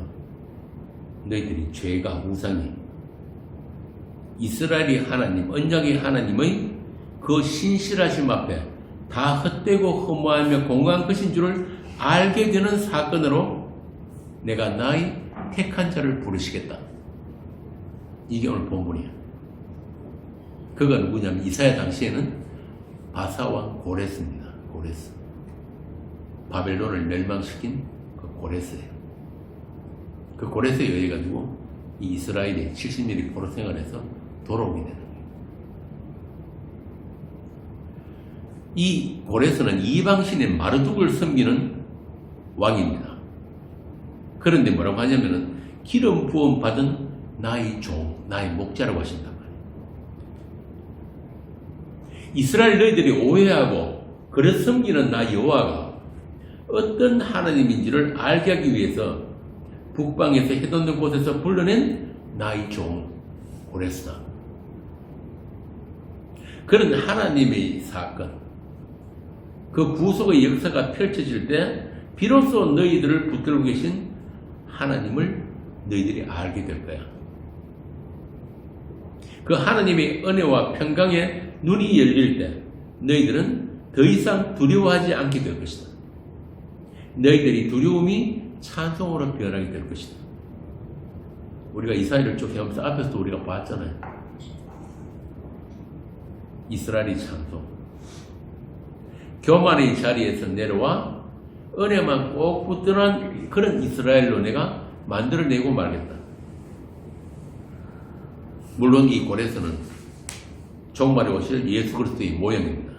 너희들이 죄가, 우상이 이스라엘의 하나님, 언약의 하나님의 그 신실하심 앞에 다 헛되고 허무하며 공고한 것인 줄을 알게 되는 사건으로 내가 나의 택한 자를 부르시겠다. 이게 오늘 본문이야. 그가 누구냐면 이사야 당시에는 바사왕 고레스입니다. 고레스. 바벨론을 멸망시킨 그 고레스예요. 그 고레스에 의해 가지고 이 이스라엘이 70년이 포로 생활해서 돌아오게 되는 거예요. 이 고레스는 이방신의 마르둑을 섬기는 왕입니다. 그런데 뭐라고 하냐면은 기름 부음 받은 나의 종, 나의 목자라고 하신단 말이에요. 이스라엘 너희들이 오해하고 그래서 섬기는 나 여호와가 어떤 하나님인지를 알게 하기 위해서 북방에서 해돋는 곳에서 불러낸 나의 종 고레스다. 그런 하나님의 사건, 그 구속의 역사가 펼쳐질 때 비로소 너희들을 붙들고 계신 하나님을 너희들이 알게 될 거야. 그 하나님의 은혜와 평강에 눈이 열릴 때 너희들은 더 이상 두려워하지 않게 될 것이다. 너희들이 두려움이 찬송으로 변하게 될 것이다. 우리가 이사야를 쭉 해오면서 앞에서도 우리가 봤잖아요. 이스라엘의 찬송. 교만의 자리에서 내려와 은혜만 꼭 붙드는 그런 이스라엘로 내가 만들어내고 말겠다. 물론 이 고레스는 종말에 오실 예수 그리스도의 모형입니다.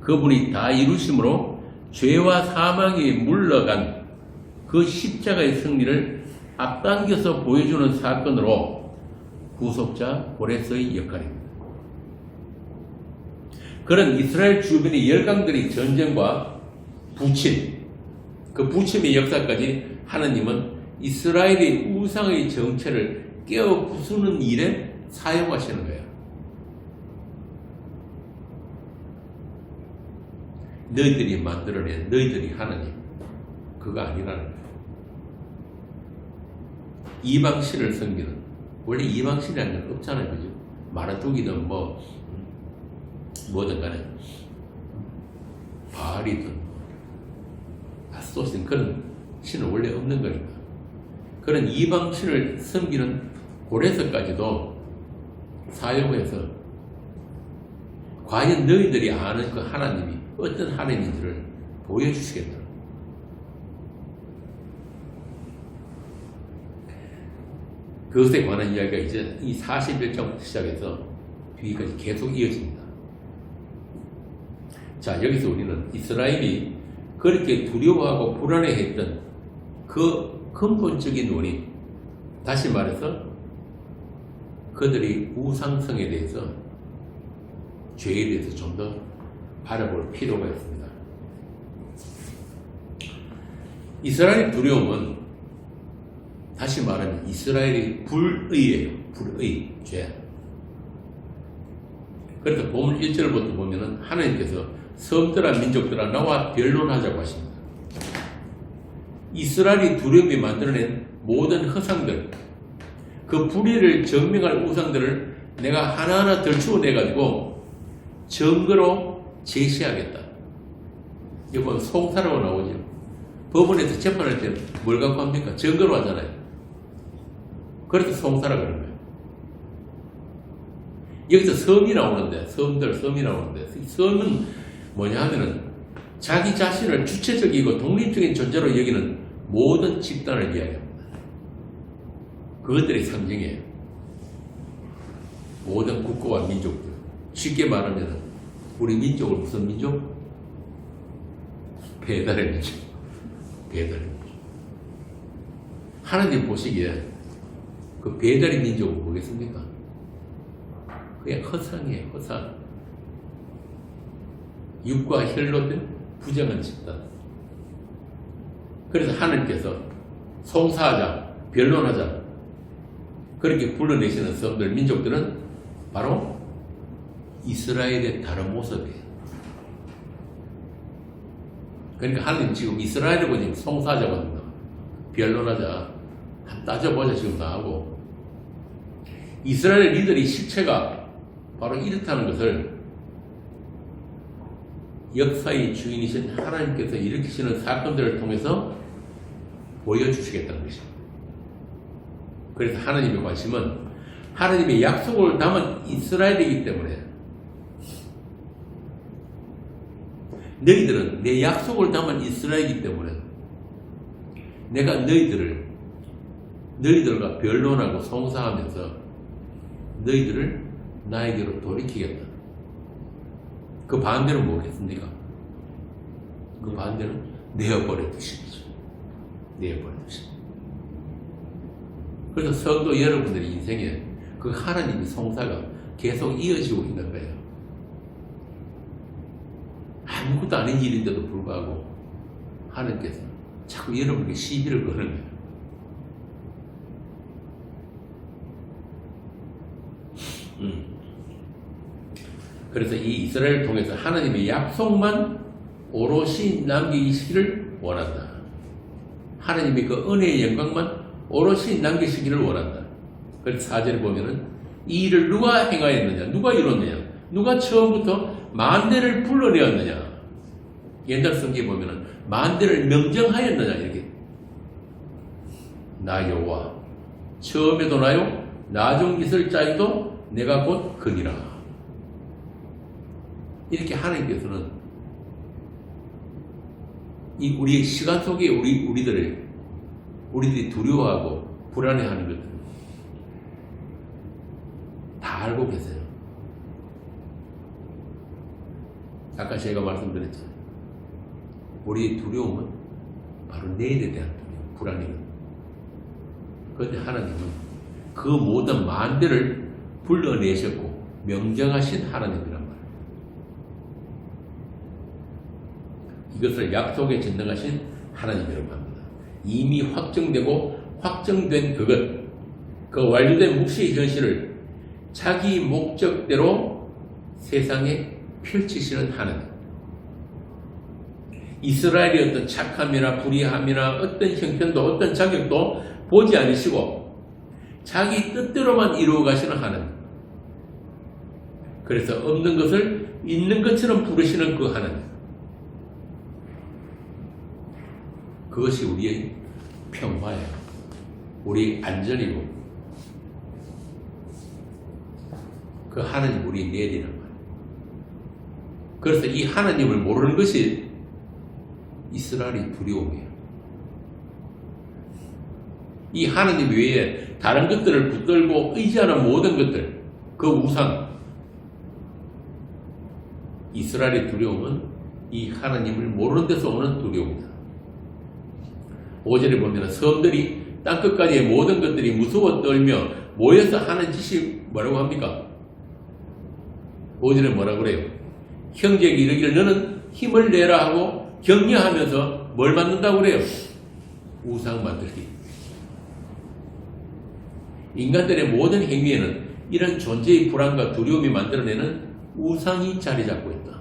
그분이 다 이루심으로 죄와 사망에 물러간 그 십자가의 승리를 앞당겨서 보여주는 사건으로 구속자 고레스의 역할입니다. 그런 이스라엘 주변의 열강들의 전쟁과 부침, 그 부침의 역사까지 하나님은 이스라엘의 우상의 정체를 깨어 부수는 일에 사용하시는 거예요. 너희들이 만들어낸 너희들이 하나님, 그거 아니라는 거예요. 이방신을 섬기는, 원래 이방신이라는 건 없잖아요, 그죠? 마라뚝이든 뭐든 간에 바알이든 아스토신 그런 신은 원래 없는 거니까. 그런 이방신을 섬기는 고레스까지도 사용해서 과연 너희들이 아는 그 하나님이 어떤 하나님인지를 보여주시겠다. 그것에 관한 이야기가 이제 이 41장부터 시작해서 뒤까지 계속 이어집니다. 자, 여기서 우리는 이스라엘이 그렇게 두려워하고 불안해했던 그 근본적인 원인, 다시 말해서 그들이 우상성에 대해서, 죄에 대해서 좀 더 바라볼 필요가 있습니다. 이스라엘의 두려움은 다시 말하면 이스라엘의 불의예요. 불의, 죄. 그래서 본문 1절부터 보면은 하나님께서 섬들아 민족들아 나와 변론하자고 하십니다. 이스라엘이 두려움이 만들어낸 모든 허상들, 그 불의를 증명할 우상들을 내가 하나하나 들추어내가지고 증거로 제시하겠다. 이건 송사라고 나오죠. 법원에서 재판할 때 뭘 갖고 합니까? 증거로 하잖아요. 그래서 송사라 그런 거예요. 여기서 섬이 나오는데, 섬이 나오는데, 섬은 뭐냐 하면은 자기 자신을 주체적이고 독립적인 존재로 여기는 모든 집단을 이야기합니다. 그것들의 상징이에요. 모든 국가와 민족들. 쉽게 말하면 우리 민족은 무슨 민족? 배달의 민족. 배달의 민족. 하나님 보시기에 그 배달의 민족은 뭐겠습니까? 그냥 허상이에요. 허상. 육과 혈로 된 부정한 집단. 그래서 하나님께서 송사하자, 변론하자, 그렇게 불러내시는 섬들, 민족들은 바로 이스라엘의 다른 모습이에요. 그러니까 하나님 지금 이스라엘이고 지금 송사하자고 합니다. 변론하자, 한번 따져보자 지금 나하고. 이스라엘 리더의 실체가 바로 이렇다는 것을 역사의 주인이신 하나님께서 일으키시는 사건들을 통해서 보여주시겠다는 것입니다. 그래서 하나님의 관심은 하나님의 약속을 담은 이스라엘이기 때문에, 너희들은 내 약속을 담은 이스라엘이기 때문에 내가 너희들과 변론하고 송사하면서 너희들을 나에게로 돌이키겠다. 그 반대는 뭐겠습니까? 그 반대는 내어버려 두시죠. 내어버려 두시죠. 그래서 성도 여러분들의 인생에 그 하나님의 송사가 계속 이어지고 있는 거예요. 아무것도 아닌 일인데도 불구하고 하나님께서 자꾸 여러분에게 시비를 거는 거예요. 그래서 이 이스라엘을 통해서 하나님의 약속만 오롯이 남기시기를 원한다. 하나님의 그 은혜의 영광만 오롯이 남기시기를 원한다. 그래서 4절에 보면은 이 일을 누가 행하였느냐, 누가 이뤘느냐, 누가 처음부터 만대를 불러내었느냐. 옛날 성경에 보면은 만대를 명정하였느냐 이렇게. 나 여호와, 처음에도 나요, 나중 있을 자에도 내가 곧 그니라. 이렇게 하나님께서는 이 우리의 시간 속에 우리들이 두려워하고 불안해하는 것들 다 알고 계세요. 아까 제가 말씀드렸잖아요. 우리의 두려움은 바로 내일에 대한 두려움, 불안이거든요. 그런데 하나님은 그 모든 만대를 불러내셨고 명정하신 하나님이란 말이에요. 이것을 약속에 전능하신 하나님이라고 합니다. 이미 확정되고 확정된 그것, 그 완료된 묵시의 현실을 자기 목적대로 세상에 펼치시는 하나님. 이스라엘의 어떤 착함이나 불의함이나 어떤 형편도 어떤 자격도 보지 않으시고 자기 뜻대로만 이루어 가시는 하나님. 그래서 없는 것을 있는 것처럼 부르시는 그 하나님. 그것이 우리의 평화예요. 우리의 안전이고 그 하나님 우리 내리는 거예요. 그래서 이 하나님을 모르는 것이 이스라엘의 두려움이에요. 이 하나님 외에 다른 것들을 붙들고 의지하는 모든 것들, 그 우상, 이스라엘의 두려움은 이 하나님을 모르는 데서 오는 두려움이다. 5절에 보면 섬들이 땅끝까지의 모든 것들이 무서워 떨며 모여서 하는 짓이 뭐라고 합니까? 5절에 뭐라고 그래요? 형제에게 이르기를 너는 힘을 내라 하고 격려하면서 뭘 만든다고 그래요? 우상 만들기. 인간들의 모든 행위에는 이런 존재의 불안과 두려움이 만들어내는 우상이 자리 잡고 있다.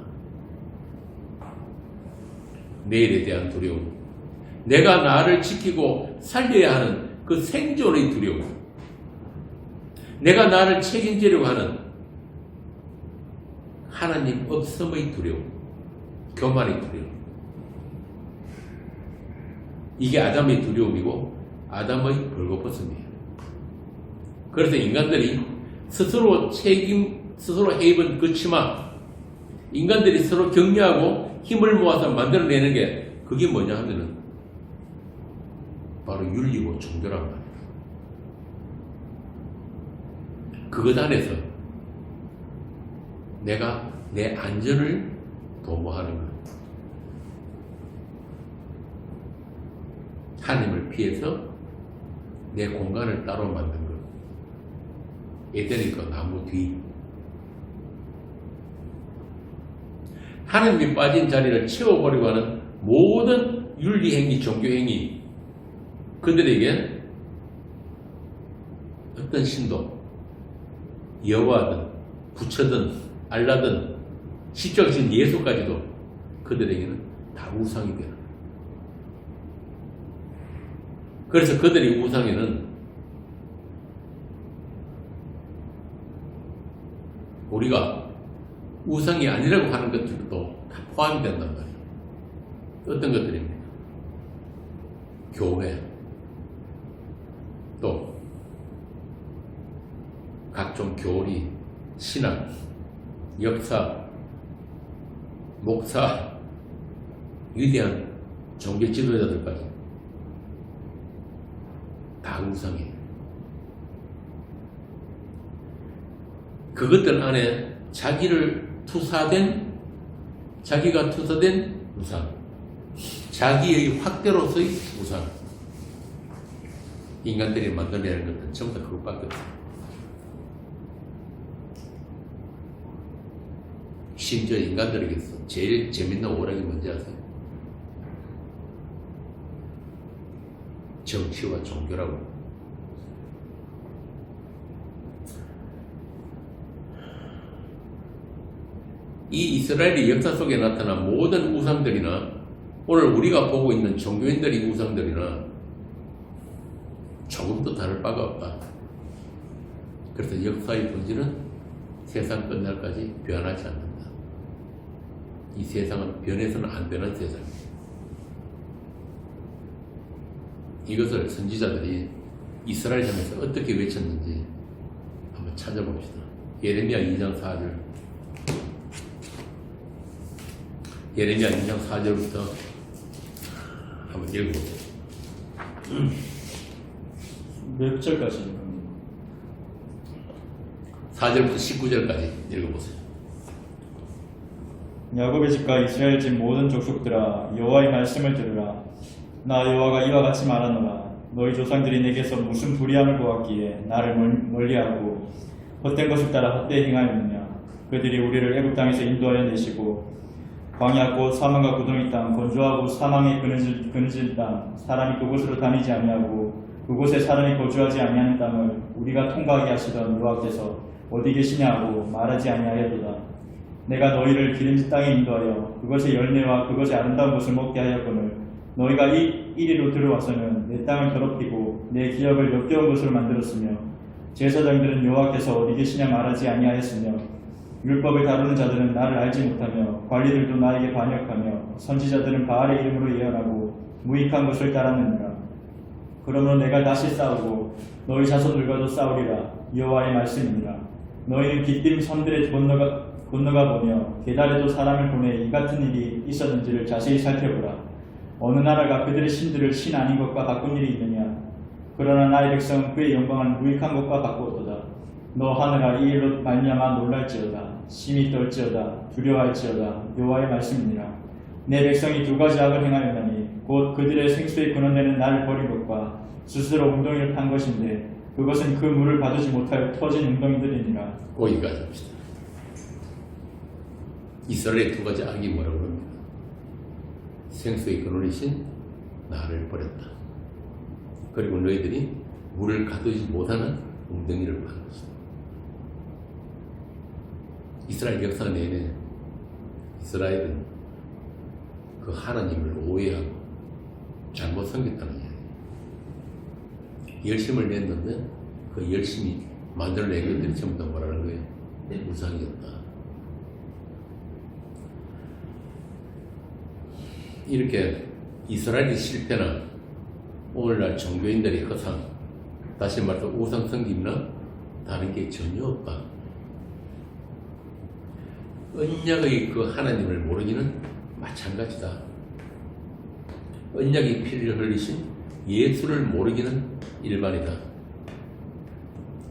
내일에 대한 두려움, 내가 나를 지키고 살려야 하는 그 생존의 두려움, 내가 나를 책임지려고 하는 하나님 없음의 두려움, 교만의 두려움. 이게 아담의 두려움이고 아담의 벌거벗음이에요. 그래서 인간들이 스스로 해입은 그 치마, 인간들이 서로 격려하고 힘을 모아서 만들어내는 게 그게 뭐냐 하면은 바로 윤리고 종교란 말이에요. 그것 안에서 내가 내 안전을 도모하는 것, 하나님을 피해서 내 공간을 따로 만든 것, 에덴의 그 나무 뒤, 하나님이 빠진 자리를 채워버리고 하는 모든 윤리행위, 종교행위, 그들에게 어떤 신도, 여호와든 부처든 알라든 십자가신 예수까지도 그들에게는 다 우상이 되는 거예요. 그래서 그들의 우상에는 우리가 우상이 아니라고 하는 것들도 다 포함이 된단 말이에요. 어떤 것들입니까? 교회, 또 각종 교리, 신학, 역사, 목사, 위대한 종교 지도자들까지 다 우상이에요. 그것들 안에 자기가 투사된 우상, 자기의 확대로서의 우상, 인간들이 만들어내는 것들은 전부 다 그것밖에 없어요. 심지어 인간들에게서 제일 재밌는 오락이 뭔지 아세요? 정치와 종교라고. 이 이스라엘의 역사 속에 나타난 모든 우상들이나 오늘 우리가 보고 있는 종교인들의 우상들이나 조금도 다를 바가 없다. 그래서 역사의 본질은 세상 끝날까지 변하지 않는다. 이 세상은 변해서는 안 되는 세상입니다. 이것을 선지자들이 이스라엘 향해서 어떻게 외쳤는지 한번 찾아봅시다. 예레미야 2장 4절. 예레미야 2장 4절부터 한번 읽어보세요. 몇 절까지? 4절부터 19절까지 읽어보세요. 야곱의 집과 이스라엘 집 모든 족속들아 여호와의 말씀을 들으라. 나 여호와가 이와 같이 말하노라. 너희 조상들이 내게서 무슨 불의함을 보았기에 나를 멀리하고 헛된 것을 따라 헛되이 행하였느냐. 그들이 우리를 애굽 땅에서 인도하여 내시고 광야 곧 사망과 구덩이 땅 건조하고 사망이 그늘진 땅 사람이 그곳으로 다니지 아니하고 그곳에 사람이 거주하지 아니하는 땅을 우리가 통과하게 하시던 여호와께서 어디 계시냐 하고 말하지 아니하여도다. 내가 너희를 기름진 땅에 인도하여 그것의 열매와 그것의 아름다운 것을 먹게 하였거늘 너희가 이리로 들어와서는 내 땅을 더럽히고 내 기업을 역겨운 것으로 만들었으며 제사장들은 여호와께서 어디 계시냐 말하지 아니하였으며 율법을 다루는 자들은 나를 알지 못하며 관리들도 나에게 반역하며 선지자들은 바알의 이름으로 예언하고 무익한 것을 따랐느니라. 그러므로 내가 다시 싸우고 너희 자손들과도 싸우리라. 여호와의 말씀이니라. 너희는 깃dim 섬들에 건너가 보며 게달에도 사람을 보내 이 같은 일이 있었는지를 자세히 살펴보라. 어느 나라가 그들의 신들을 신 아닌 것과 바꾼 일이 있느냐. 그러나 나의 백성은 그의 영광을 무익한 것과 바꾸었도다. 너 하늘아 이 일로 말미암아 놀랄지어다. 심히 떨지어다. 두려워할지어다. 여호와의 말씀이니라. 내 백성이 두 가지 악을 행하였나니 곧 그들의 생수에 근원되는 나를 버린 것과 스스로 웅덩이를 판 것인데 그것은 그 물을 받지 못하여 터진 웅덩이들이니라. 거기까지 합시다. 이스라엘의 두 가지 악이 뭐라고 합니까? 생수의 근원이신 나를 버렸다. 그리고 너희들이 물을 가두지 못하는 웅덩이를 판 것이다. 이스라엘 역사 내내 이스라엘은 그 하나님을 오해하고 잘못 섬겼다는 이야기. 열심을 냈는데 그 열심히 만들어낸 것들이 전부 다 뭐라는 거예요? 우상이었다. 이렇게 이스라엘의 실패나 오늘날 종교인들의 허상, 다시 말해서 우상 섬김이나 다른 게 전혀 없다. 언약의 그 하나님을 모르기는 마찬가지다. 언약의 피를 흘리신 예수를 모르기는 일반이다.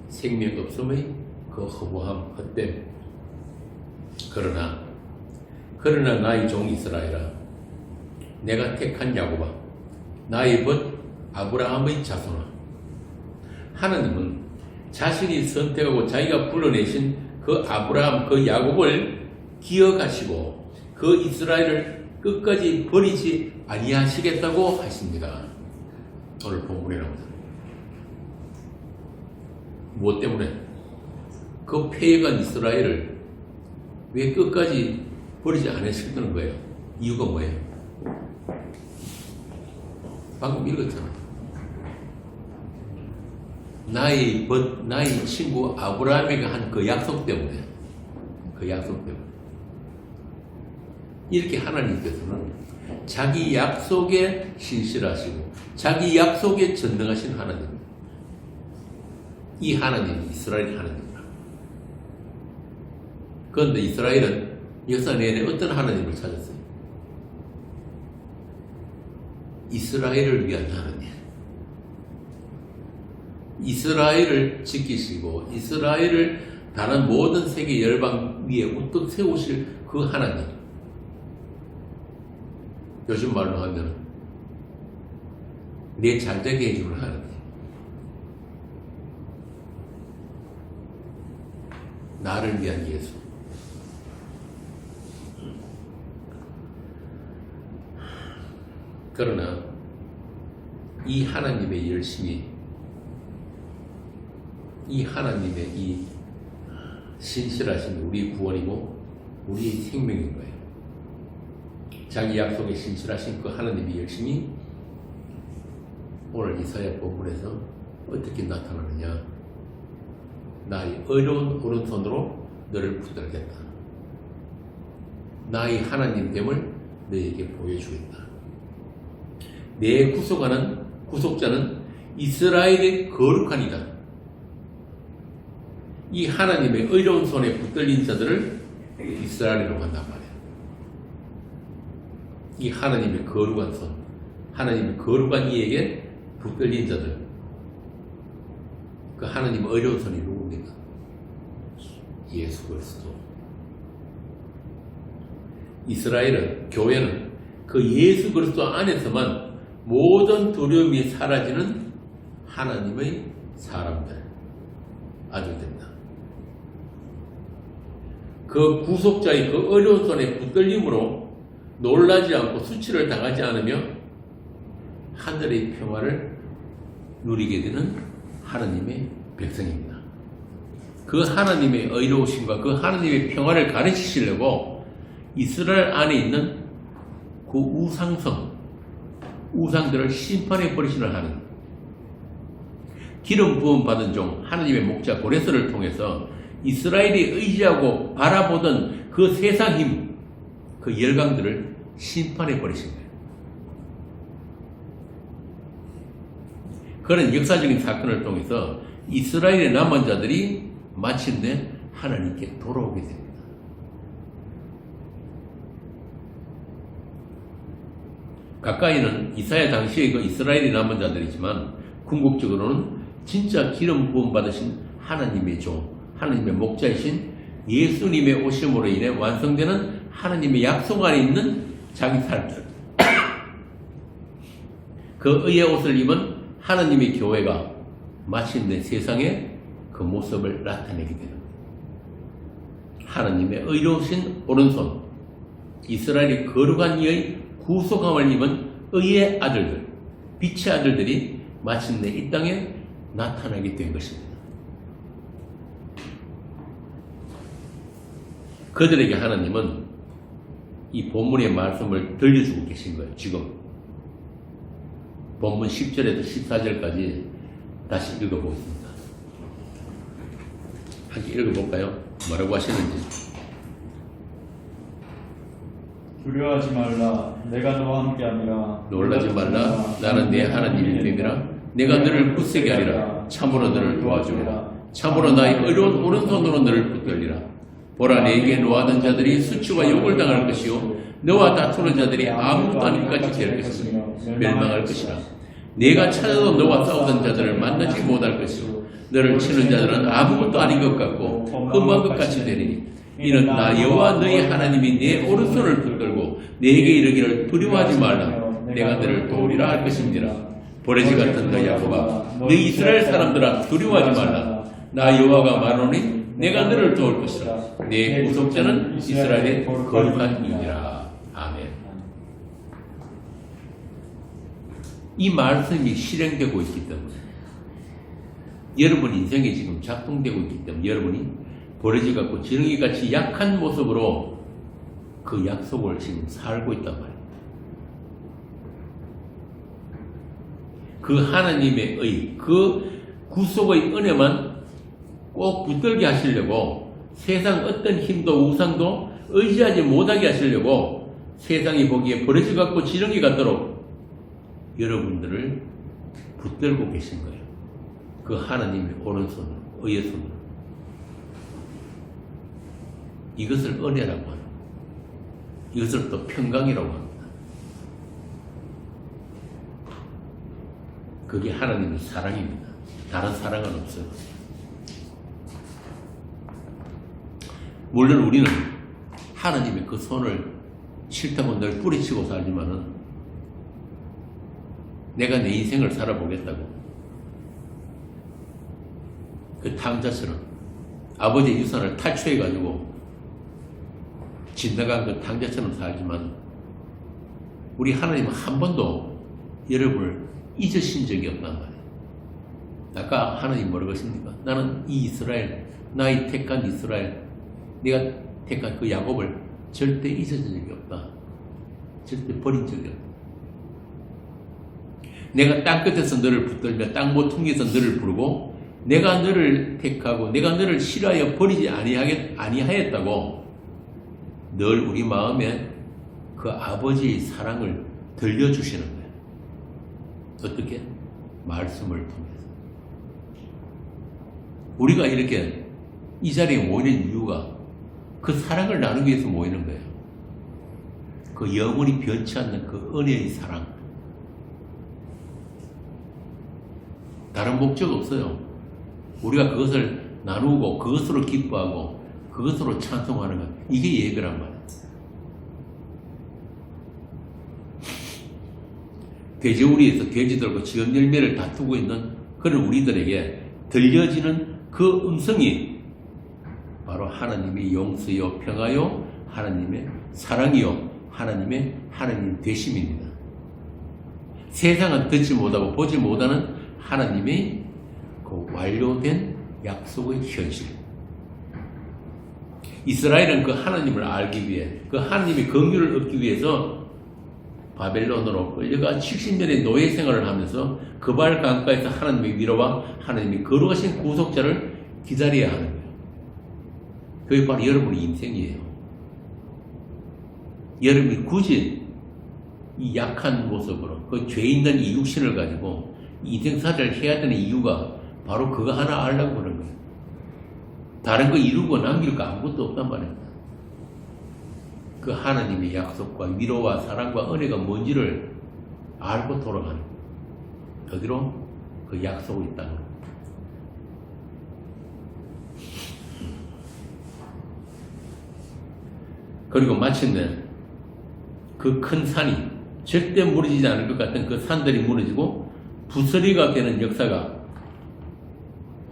생명 없음의 그 허무함, 헛됨. 그러나 나의 종 이스라엘아, 내가 택한 야곱아, 나의 벗 아브라함의 자손아. 하나님은 자신이 선택하고 자기가 불러내신 그 아브라함, 그 야곱을 기억하시고 그 이스라엘을 끝까지 버리지 아니하시겠다고 하십니다. 오늘 본문에 나옵니다. 무엇 때문에? 그 폐해간 이스라엘을 왜 끝까지 버리지 않으시겠다는 거예요? 이유가 뭐예요? 방금 읽었잖아. 나의 친구 아브라함에게 한 그 약속 때문에. 그 약속 때문에. 이렇게 하나님께서는 자기 약속에 신실하시고 자기 약속에 전능하신 하나님. 이 하나님이 이스라엘 하나님이다. 그런데 이스라엘은 역사 내내 어떤 하나님을 찾았어요? 이스라엘을 위한 하나님. 이스라엘을 지키시고 이스라엘을 다른 모든 세계 열방 위에 우뚝 세우실 그 하나님. 요즘 말로 하면 내 잘되게 해주는 하나님. 나를 위한 예수. 그러나 이 하나님의 열심이, 이 하나님의 이 신실하신 우리 구원이고 우리의 생명인 거예요. 자기 약속에 신실하신 그 하나님의 열심이 오늘 이사야 본문에서 어떻게 나타나느냐. 나의 어려운 오른손으로 너를 붙들겠다. 나의 하나님됨을 너에게 보여주겠다. 내 구속자는 이스라엘의 거룩한이다. 이 하나님의 의로운 손에 붙들린 자들을 이스라엘이라고 한단 말이야. 이 하나님의 거룩한 손, 하나님의 거룩한 이에게 붙들린 자들, 그 하나님의 어려운 손이 누굽니까? 예수 그리스도. 이스라엘은, 교회는 그 예수 그리스도 안에서만 모든 두려움이 사라지는 하나님의 사람들, 아들들입니다. 그 구속자의 그 어려운 손에 붙들림으로 놀라지 않고 수치를 당하지 않으며 하늘의 평화를 누리게 되는 하나님의 백성입니다. 그 하나님의 의로우심과 그 하나님의 평화를 가르치시려고 이스라엘 안에 있는 그 우상들을 심판해 버리시는 하나님. 기름 부음 받은 종 하나님의 목자 고레스를 통해서 이스라엘이 의지하고 바라보던 그 세상 힘, 그 열강들을 심판해 버리신 거예요. 그런 역사적인 사건을 통해서 이스라엘의 남은 자들이 마침내 하나님께 돌아오게 됩니다. 가까이는 이사야 당시의 그 이스라엘의 남은 자들이지만 궁극적으로는 진짜 기름 부음 받으신 하나님의 종, 하나님의 목자이신 예수님의 오심으로 인해 완성되는 하나님의 약속 안에 있는 자기 사람들. 그 의의 옷을 입은 하나님의 교회가 마침내 세상에 그 모습을 나타내게 되는 거예요. 하나님의 의로우신 오른손, 이스라엘의 거룩한 이의 구속함을 입은 의의 아들들, 빛의 아들들이 마침내 이 땅에 나타나게 된 것입니다. 그들에게 하나님은 이 본문의 말씀을 들려주고 계신 거예요. 지금 본문 10절에서 14절까지 다시 읽어보겠습니다. 함께 읽어볼까요? 뭐라고 하시는지. 두려워하지 말라. 내가 너와 함께하니라. 놀라지 말라. 나는 네 하나님이 됨이라. 내가 너를 굳세게 하리라. 참으로 너를 도와주리라. 참으로 나의 의로운 오른손으로 너를 붙들리라. 보라, 내게 노하던 자들이 수치와 욕을 당할 것이요 너와 다투는 자들이 아무것도 아닌 것 같이 될 것이며 멸망할 것이라. 내가 찾아도 너와 싸우던 자들을 만나지 못할 것이요 너를 치는 자들은 아무것도 아닌 것 같고 흠한 것 같이 되리니 이는 나 여호와 너의 하나님이 내 오른손을 붙들고 내게 이르기를 두려워하지 말라. 내가 너를 도우리라 할 것입니다. 보레지 같은 너 야곱아, 너 이스라엘 사람들아, 두려워하지 말라. 나 여호와가 말하노니 내가 너를 도울 것이라. 내 구속자는 이스라엘의 거룩한 이니라. 아멘. 이 말씀이 실행되고 있기 때문에 여러분 인생에 지금 작동되고 있기 때문에 여러분이 버려지 같고 지렁이 같이 약한 모습으로 그 약속을 지금 살고 있단 말이에요. 그 하나님의 의, 그 구속의 은혜만 꼭 붙들게 하시려고 세상 어떤 힘도 우상도 의지하지 못하게 하시려고 세상이 보기에 버려지 같고 지렁이 같도록 여러분들을 붙들고 계신 거예요. 그 하나님의 오른손으로, 의의 손으로. 이것을 은혜라고 합니다. 이것을 또 평강이라고 합니다. 그게 하나님의 사랑입니다. 다른 사랑은 없어요. 물론 우리는 하나님의 그 손을 싫다고 늘 뿌리치고 살지만은 내가 내 인생을 살아보겠다고 그 탕자처럼 아버지의 유산을 탈취해가지고 진나간 그 탕자처럼 살지만 우리 하나님은 한 번도 여러분을 잊으신 적이 없단 말이에요. 아까 하나님 뭐라고 하십니까? 나는 이 이스라엘, 나의 택한 이스라엘, 내가 택한 그 야곱을 절대 잊어진 적이 없다. 절대 버린 적이 없다. 내가 땅끝에서 너를 붙들며 땅 모퉁이에서 너를 부르고 내가 너를 택하고 내가 너를 싫어하여 버리지 아니하였다고 늘 우리 마음에 그 아버지의 사랑을 들려주시는 거예요. 어떻게? 말씀을 통해서. 우리가 이렇게 이 자리에 모이는 이유가 그 사랑을 나누기 위해서 모이는 거예요. 그 영원히 변치 않는 그 은혜의 사랑. 다른 목적 없어요. 우리가 그것을 나누고 그것으로 기뻐하고 그것으로 찬송하는 것. 이게 예배란 말이에요. 돼지우리에서 돼지들과 지엄 열매를 다투고 있는 그런 우리들에게 들려지는 그 음성이 바로 하나님의 용서요, 평화요, 하나님의 사랑이요, 하나님 되심입니다. 세상은 듣지 못하고 보지 못하는 하나님의 그 완료된 약속의 현실. 이스라엘은 그 하나님을 알기 위해, 그 하나님의 긍휼을 얻기 위해서 바벨론으로 끌려가 70년의 노예 생활을 하면서 그발 강가에서 하나님의 위로와 하나님의 거룩하신 구속자를 기다려야 하는 거예요. 그게 바로 여러분의 인생이에요. 여러분이 굳이 이 약한 모습으로 그 죄 있는 이 육신을 가지고 인생사를 해야 되는 이유가 바로 그거 하나 알려고 그런 거예요. 다른 거 이루고 남길 거 아무것도 없단 말입니다. 그 하나님의 약속과 위로와 사랑과 은혜가 뭔지를 알고 돌아가는 거예요. 어디로? 그 약속이 있다는 거예요. 그리고 마침내 그 큰 산이 절대 무너지지 않을 것 같은 그 산들이 무너지고 부스리가 되는 역사가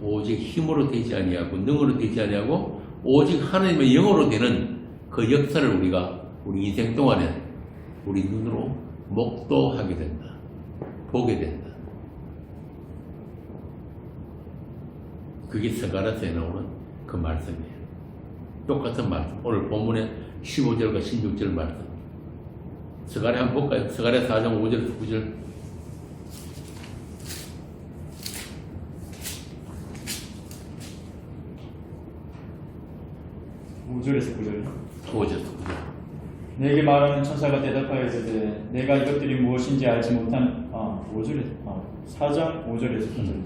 오직 힘으로 되지 아니하고 능으로 되지 아니하고 오직 하나님의 영으로 되는 그 역사를 우리가 우리 인생 동안에 우리 눈으로 목도하게 된다. 보게 된다. 그게 스가랴서에 나오는 그 말씀이에요. 똑같은 말씀. 오늘 본문의 15절과 16절 말씀. 스가랴 한번 볼까요? 스가랴 4장 5절에서 9절. 5절에서 9절. 5절에서 9절. 내게 말하는 천사가 대답하여 이르되 내가 이것들이 무엇인지 알지 못한 4장 5절에서 9절.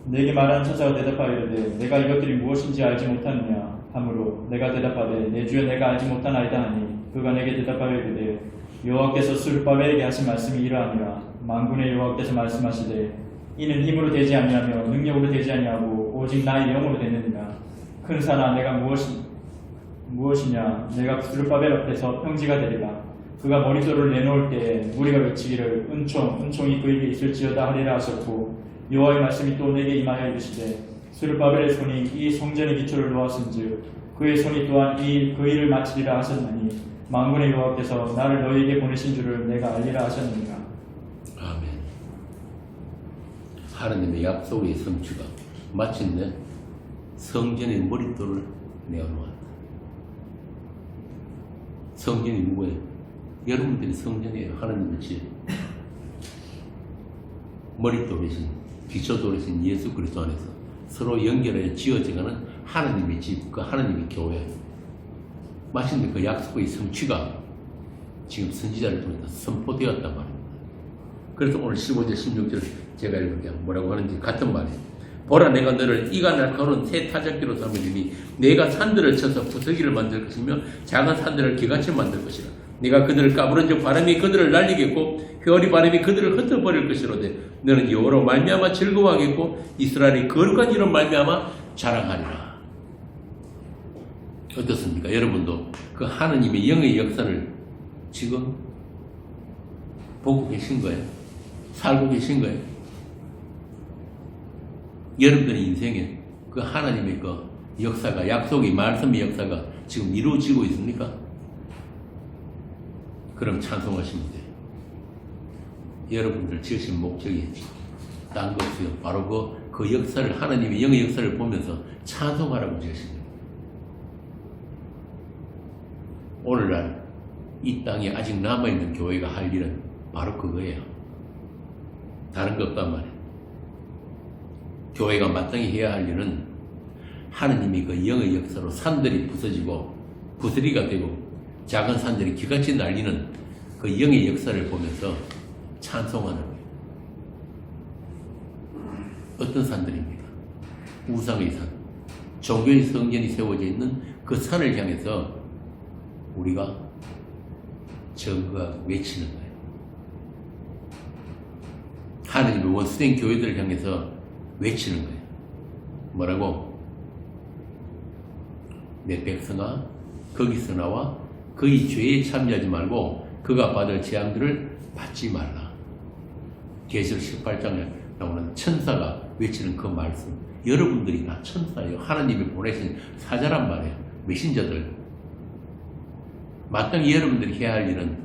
내게 말하는 천사가 대답하여 이르되 내가 이것들이 무엇인지 알지 못하느냐 하므로 내가 대답하되 내 주여 내가 알지 못하나이다 하니 그가 내게 대답하여 이르되 여호와께서 스룹바벨에게 하신 말씀이 이러하니라. 만군의 여호와께서 말씀하시되 이는 힘으로 되지 아니하며 능력으로 되지 아니하고 오직 나의 영으로 되느니라. 큰 산아 내가 무엇이냐 내가 스룹바벨 앞에서 평지가 되리라. 그가 머릿돌을 내놓을 때에 무리가 외치기를 은총이 그에게 있을지어다 하리라 하셨고 여호와의 말씀이 또 내게 임하여 이르시되 스룹바벨의 손이 이 성전의 기초를 놓았은즉 그의 손이 또한 그 일을 마치리라 하셨나니 만군의 여호와께서 나를 너희에게 보내신 줄을 내가 알리라 하셨느니라. 아멘. 하나님의 약속의 성취가 마침내 성전의 머릿돌을 내어놓았다. 성전이 누구예요? 여러분들이 성전이에요. 하나님의 집. 머릿돌이신, 기초돌이신 예수 그리스도 안에서 서로 연결하여 지어져가는 하나님의 집, 그 하나님의 교회. 마침내 그 약속의 성취가 지금 선지자를 통해서 선포되었단 말입니다. 그래서 오늘 15절, 16절 제가 읽을게요. 뭐라고 하는지 같은 말이에요. 보라 내가 너를 이가 날카로운 새 타작기로 삼으리니 내가 산들을 쳐서 부서기를 만들 것이며 작은 산들을 기같이 만들 것이라. 네가 그들을 까부른즉 바람이 그들을 날리겠고 회오리 바람이 그들을 흩어버릴 것이로되 너는 여호와로 말미암아 즐거워하겠고 이스라엘이 거룩한 이로 말미암아 자랑하리라. 어떻습니까? 여러분도 그 하나님의 영의 역사를 지금 보고 계신 거예요? 살고 계신 거예요? 여러분들의 인생에 그 하나님의 그 역사가, 약속의 말씀의 역사가 지금 이루어지고 있습니까? 그럼 찬송하시면 돼요. 여러분들 지으신 목적이 딴 것이요. 바로 그 역사를, 하나님의 영의 역사를 보면서 찬송하라고 지으신 거예요. 오늘날 이 땅에 아직 남아있는 교회가 할 일은 바로 그거예요. 다른 것 없단 말이에요. 교회가 마땅히 해야 할 일은 하느님이 그 영의 역사로 산들이 부서지고 부스리가 되고 작은 산들이 기같이 날리는 그 영의 역사를 보면서 찬송하는 거예요. 어떤 산들입니까? 우상의 산, 종교의 성전이 세워져 있는 그 산을 향해서 우리가 전거하고 외치는 거예요. 하느님의 원수된 교회들을 향해서 외치는 거예요. 뭐라고? 내 백성아 거기서 나와 그의 죄에 참여하지 말고 그가 받을 재앙들을 받지 말라. 계시록 18장을 나오는 천사가 외치는 그 말씀, 여러분들이 다 천사예요. 하나님이 보내신 사자란 말이에요. 메신저들. 마땅히 여러분들이 해야 할 일은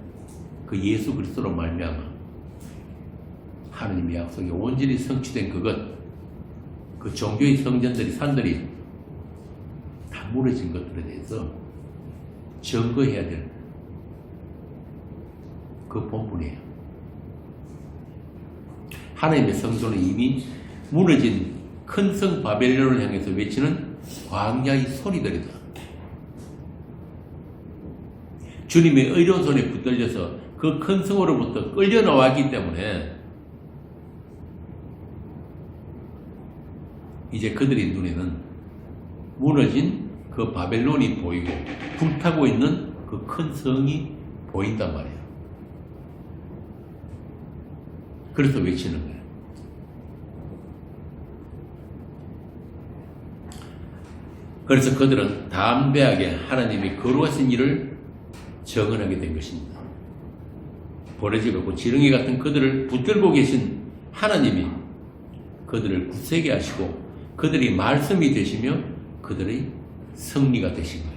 그 예수 그리스도로 말미암아 하나님의 약속이 온전히 성취된 그것, 그 종교의 성전들이 산들이 다 무너진 것들에 대해서 증거해야 될 그 본분이에요. 하나님의 성도는 이미 무너진 큰 성 바벨론을 향해서 외치는 광야의 소리들이다. 주님의 의로운 손에 붙들려서 그 큰 성으로부터 끌려 나왔기 때문에 이제 그들의 눈에는 무너진 그 바벨론이 보이고 불타고 있는 그 큰 성이 보인단 말이에요. 그래서 외치는 거예요. 그래서 그들은 담대하게 하나님이 거룩하신 일을 정언하게 된 것입니다. 버려지고 지렁이 같은 그들을 붙들고 계신 하나님이 그들을 굳세게 하시고 그들이 말씀이 되시며 그들의 승리가 되신 거예요.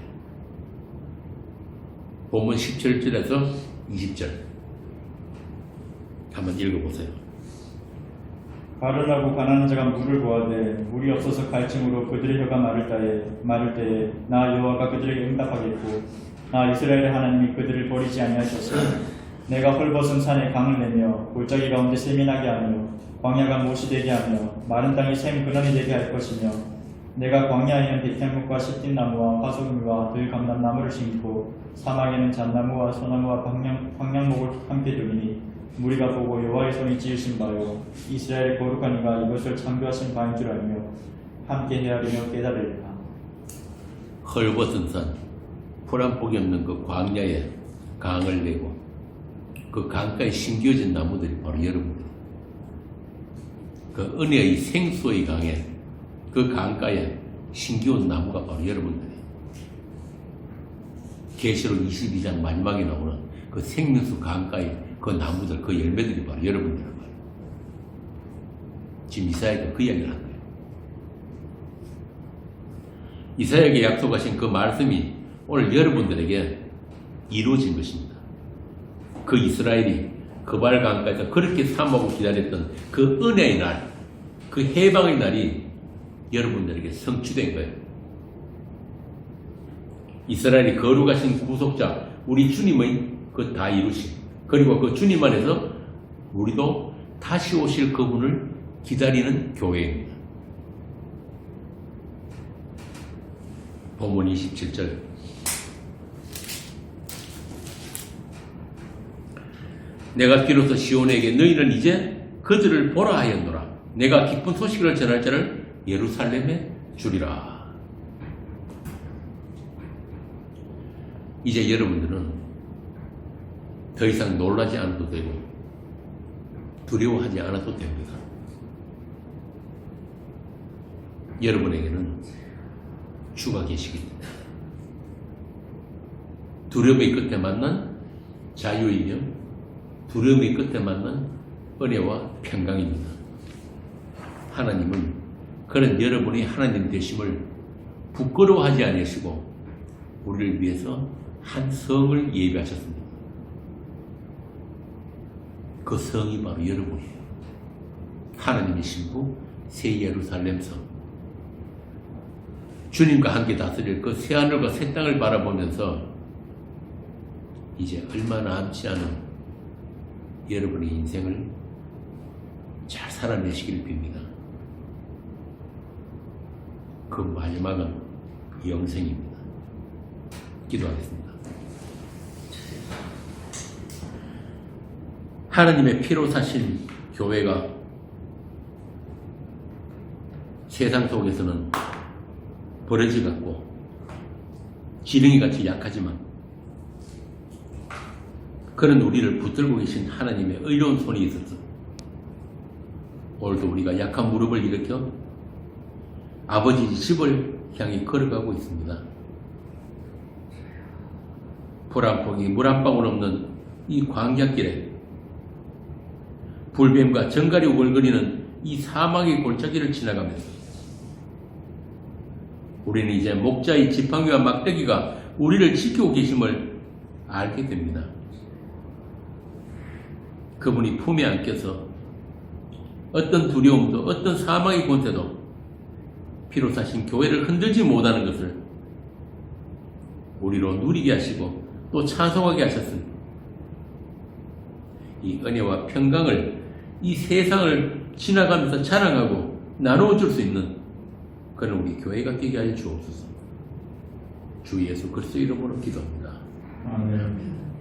본문 17절에서 20절 한번 읽어보세요. 가르라고 가난한 자가 물을 구하되 물이 없어서 갈증으로 그들의 혀가 마를 때에 나 여호와가 그들에게 응답하겠고 나 이스라엘의 하나님이 그들을 버리지 아니하셨으니 내가 헐벗은 산에 강을 내며 골짜기 가운데 샘이 나게 하며 광야가 못이 되게 하며 마른 땅이 샘 근원이 되게 할 것이며 내가 광야에는 백향목과 시띠나무와 화석류와 들감람나무를 심고 사막에는 잣나무와 소나무와 황량목을 함께 두리니 무리가 보고 여호와의 손이 지으신 바요 이스라엘의 거룩한 이가 이것을 창조하신 바인 줄 알며 함께 헤아리며 깨달으리라. 헐벗은 산, 풀한폭이 없는 그 광야에 강을 내고 그 강가에 심겨진 나무들이 바로 여러분들. 그 은혜의 생수의 강에 그 강가에 심겨온 나무가 바로 여러분들이에요. 계시록 22장 마지막에 나오는 그 생명수 강가에 그 나무들, 그 열매들이 바로 여러분들이란 말이에요. 지금 이사야가 그 이야기를 한 거예요. 이사야에게 약속하신 그 말씀이 오늘 여러분들에게 이루어진 것입니다. 그 이스라엘이 그발 강가에서 그렇게 사모하고 기다렸던 그 은혜의 날, 그 해방의 날이 여러분들에게 성취된 거예요. 이스라엘이 거룩하신 구속자, 우리 주님의 그 다 이루심, 그리고 그 주님 안에서 우리도 다시 오실 그분을 기다리는 교회입니다. 본문 27절. 내가 비로소 시온에게 너희는 이제 그들을 보라 하였노라. 내가 기쁜 소식을 전할 자를 예루살렘에 주리라. 이제 여러분들은 더 이상 놀라지 않아도 되고 두려워하지 않아도 됩니다. 여러분에게는 주가 계시기 때문에 두려움의 끝에 만난 자유이며 두려움의 끝에 만난 은혜와 평강입니다. 하나님은 그런 여러분이 하나님 되심을 부끄러워하지 아니하시고 우리를 위해서 한 성을 예비하셨습니다. 그 성이 바로 여러분이에요. 하나님의 신부 새 예루살렘 성. 주님과 함께 다스릴 그 새하늘과 새 땅을 바라보면서 이제 얼마 남지 않은 여러분의 인생을 잘 살아내시길 빕니다. 그 마지막은 영생입니다. 기도하겠습니다. 하나님의 피로 사신 교회가 세상 속에서는 버러지 같고 지렁이같이 약하지만 그런 우리를 붙들고 계신 하나님의 의로운 손이 있어서 오늘도 우리가 약한 무릎을 일으켜 아버지 집을 향해 걸어가고 있습니다. 불 한 폭이 물 한 방울 없는 이 광야길에 불뱀과 정갈이 오글거리는 이 사망의 골짜기를 지나가면서 우리는 이제 목자의 지팡이와 막대기가 우리를 지키고 계심을 알게 됩니다. 그분이 품에 안겨서 어떤 두려움도 어떤 사망의 권세도 피로 사신 교회를 흔들지 못하는 것을 우리로 누리게 하시고 또 찬송하게 하셨습니다. 이 은혜와 평강을 이 세상을 지나가면서 자랑하고 나누어줄 수 있는 그런 우리 교회가 되게 하여 주옵소서. 주 예수 그리스도 이름으로 기도합니다. 아멘.